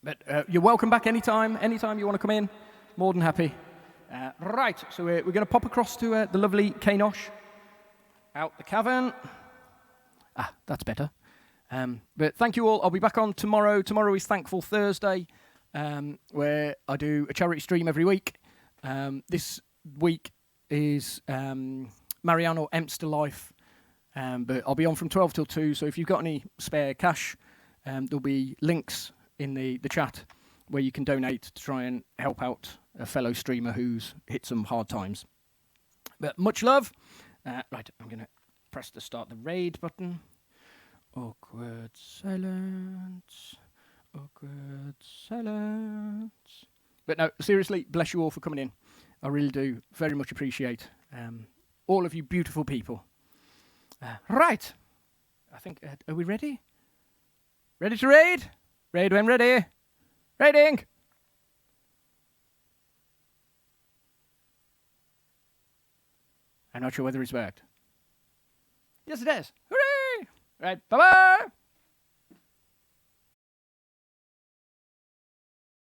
But you're welcome back anytime. Anytime you want to come in, more than happy. Right, so we're going to pop across to the lovely Kanosh. Out the cavern. That's better. But thank you all. I'll be back on tomorrow. Tomorrow is Thankful Thursday, where I do a charity stream every week. This week is Mariano Empster Life, but I'll be on from 12 till 2, so if you've got any spare cash, there'll be links in the chat where you can donate to try and help out a fellow streamer who's hit some hard times. But much love. Right, I'm going to press the start the raid button. Awkward silence. Awkward silence. But no, seriously, bless you all for coming in. I really do very much appreciate all of you beautiful people. Right. I think, are we ready? Ready to raid? Raid when ready. Raiding! I'm not sure whether it's worked. Yes, it is. Hooray! Right, bye-bye!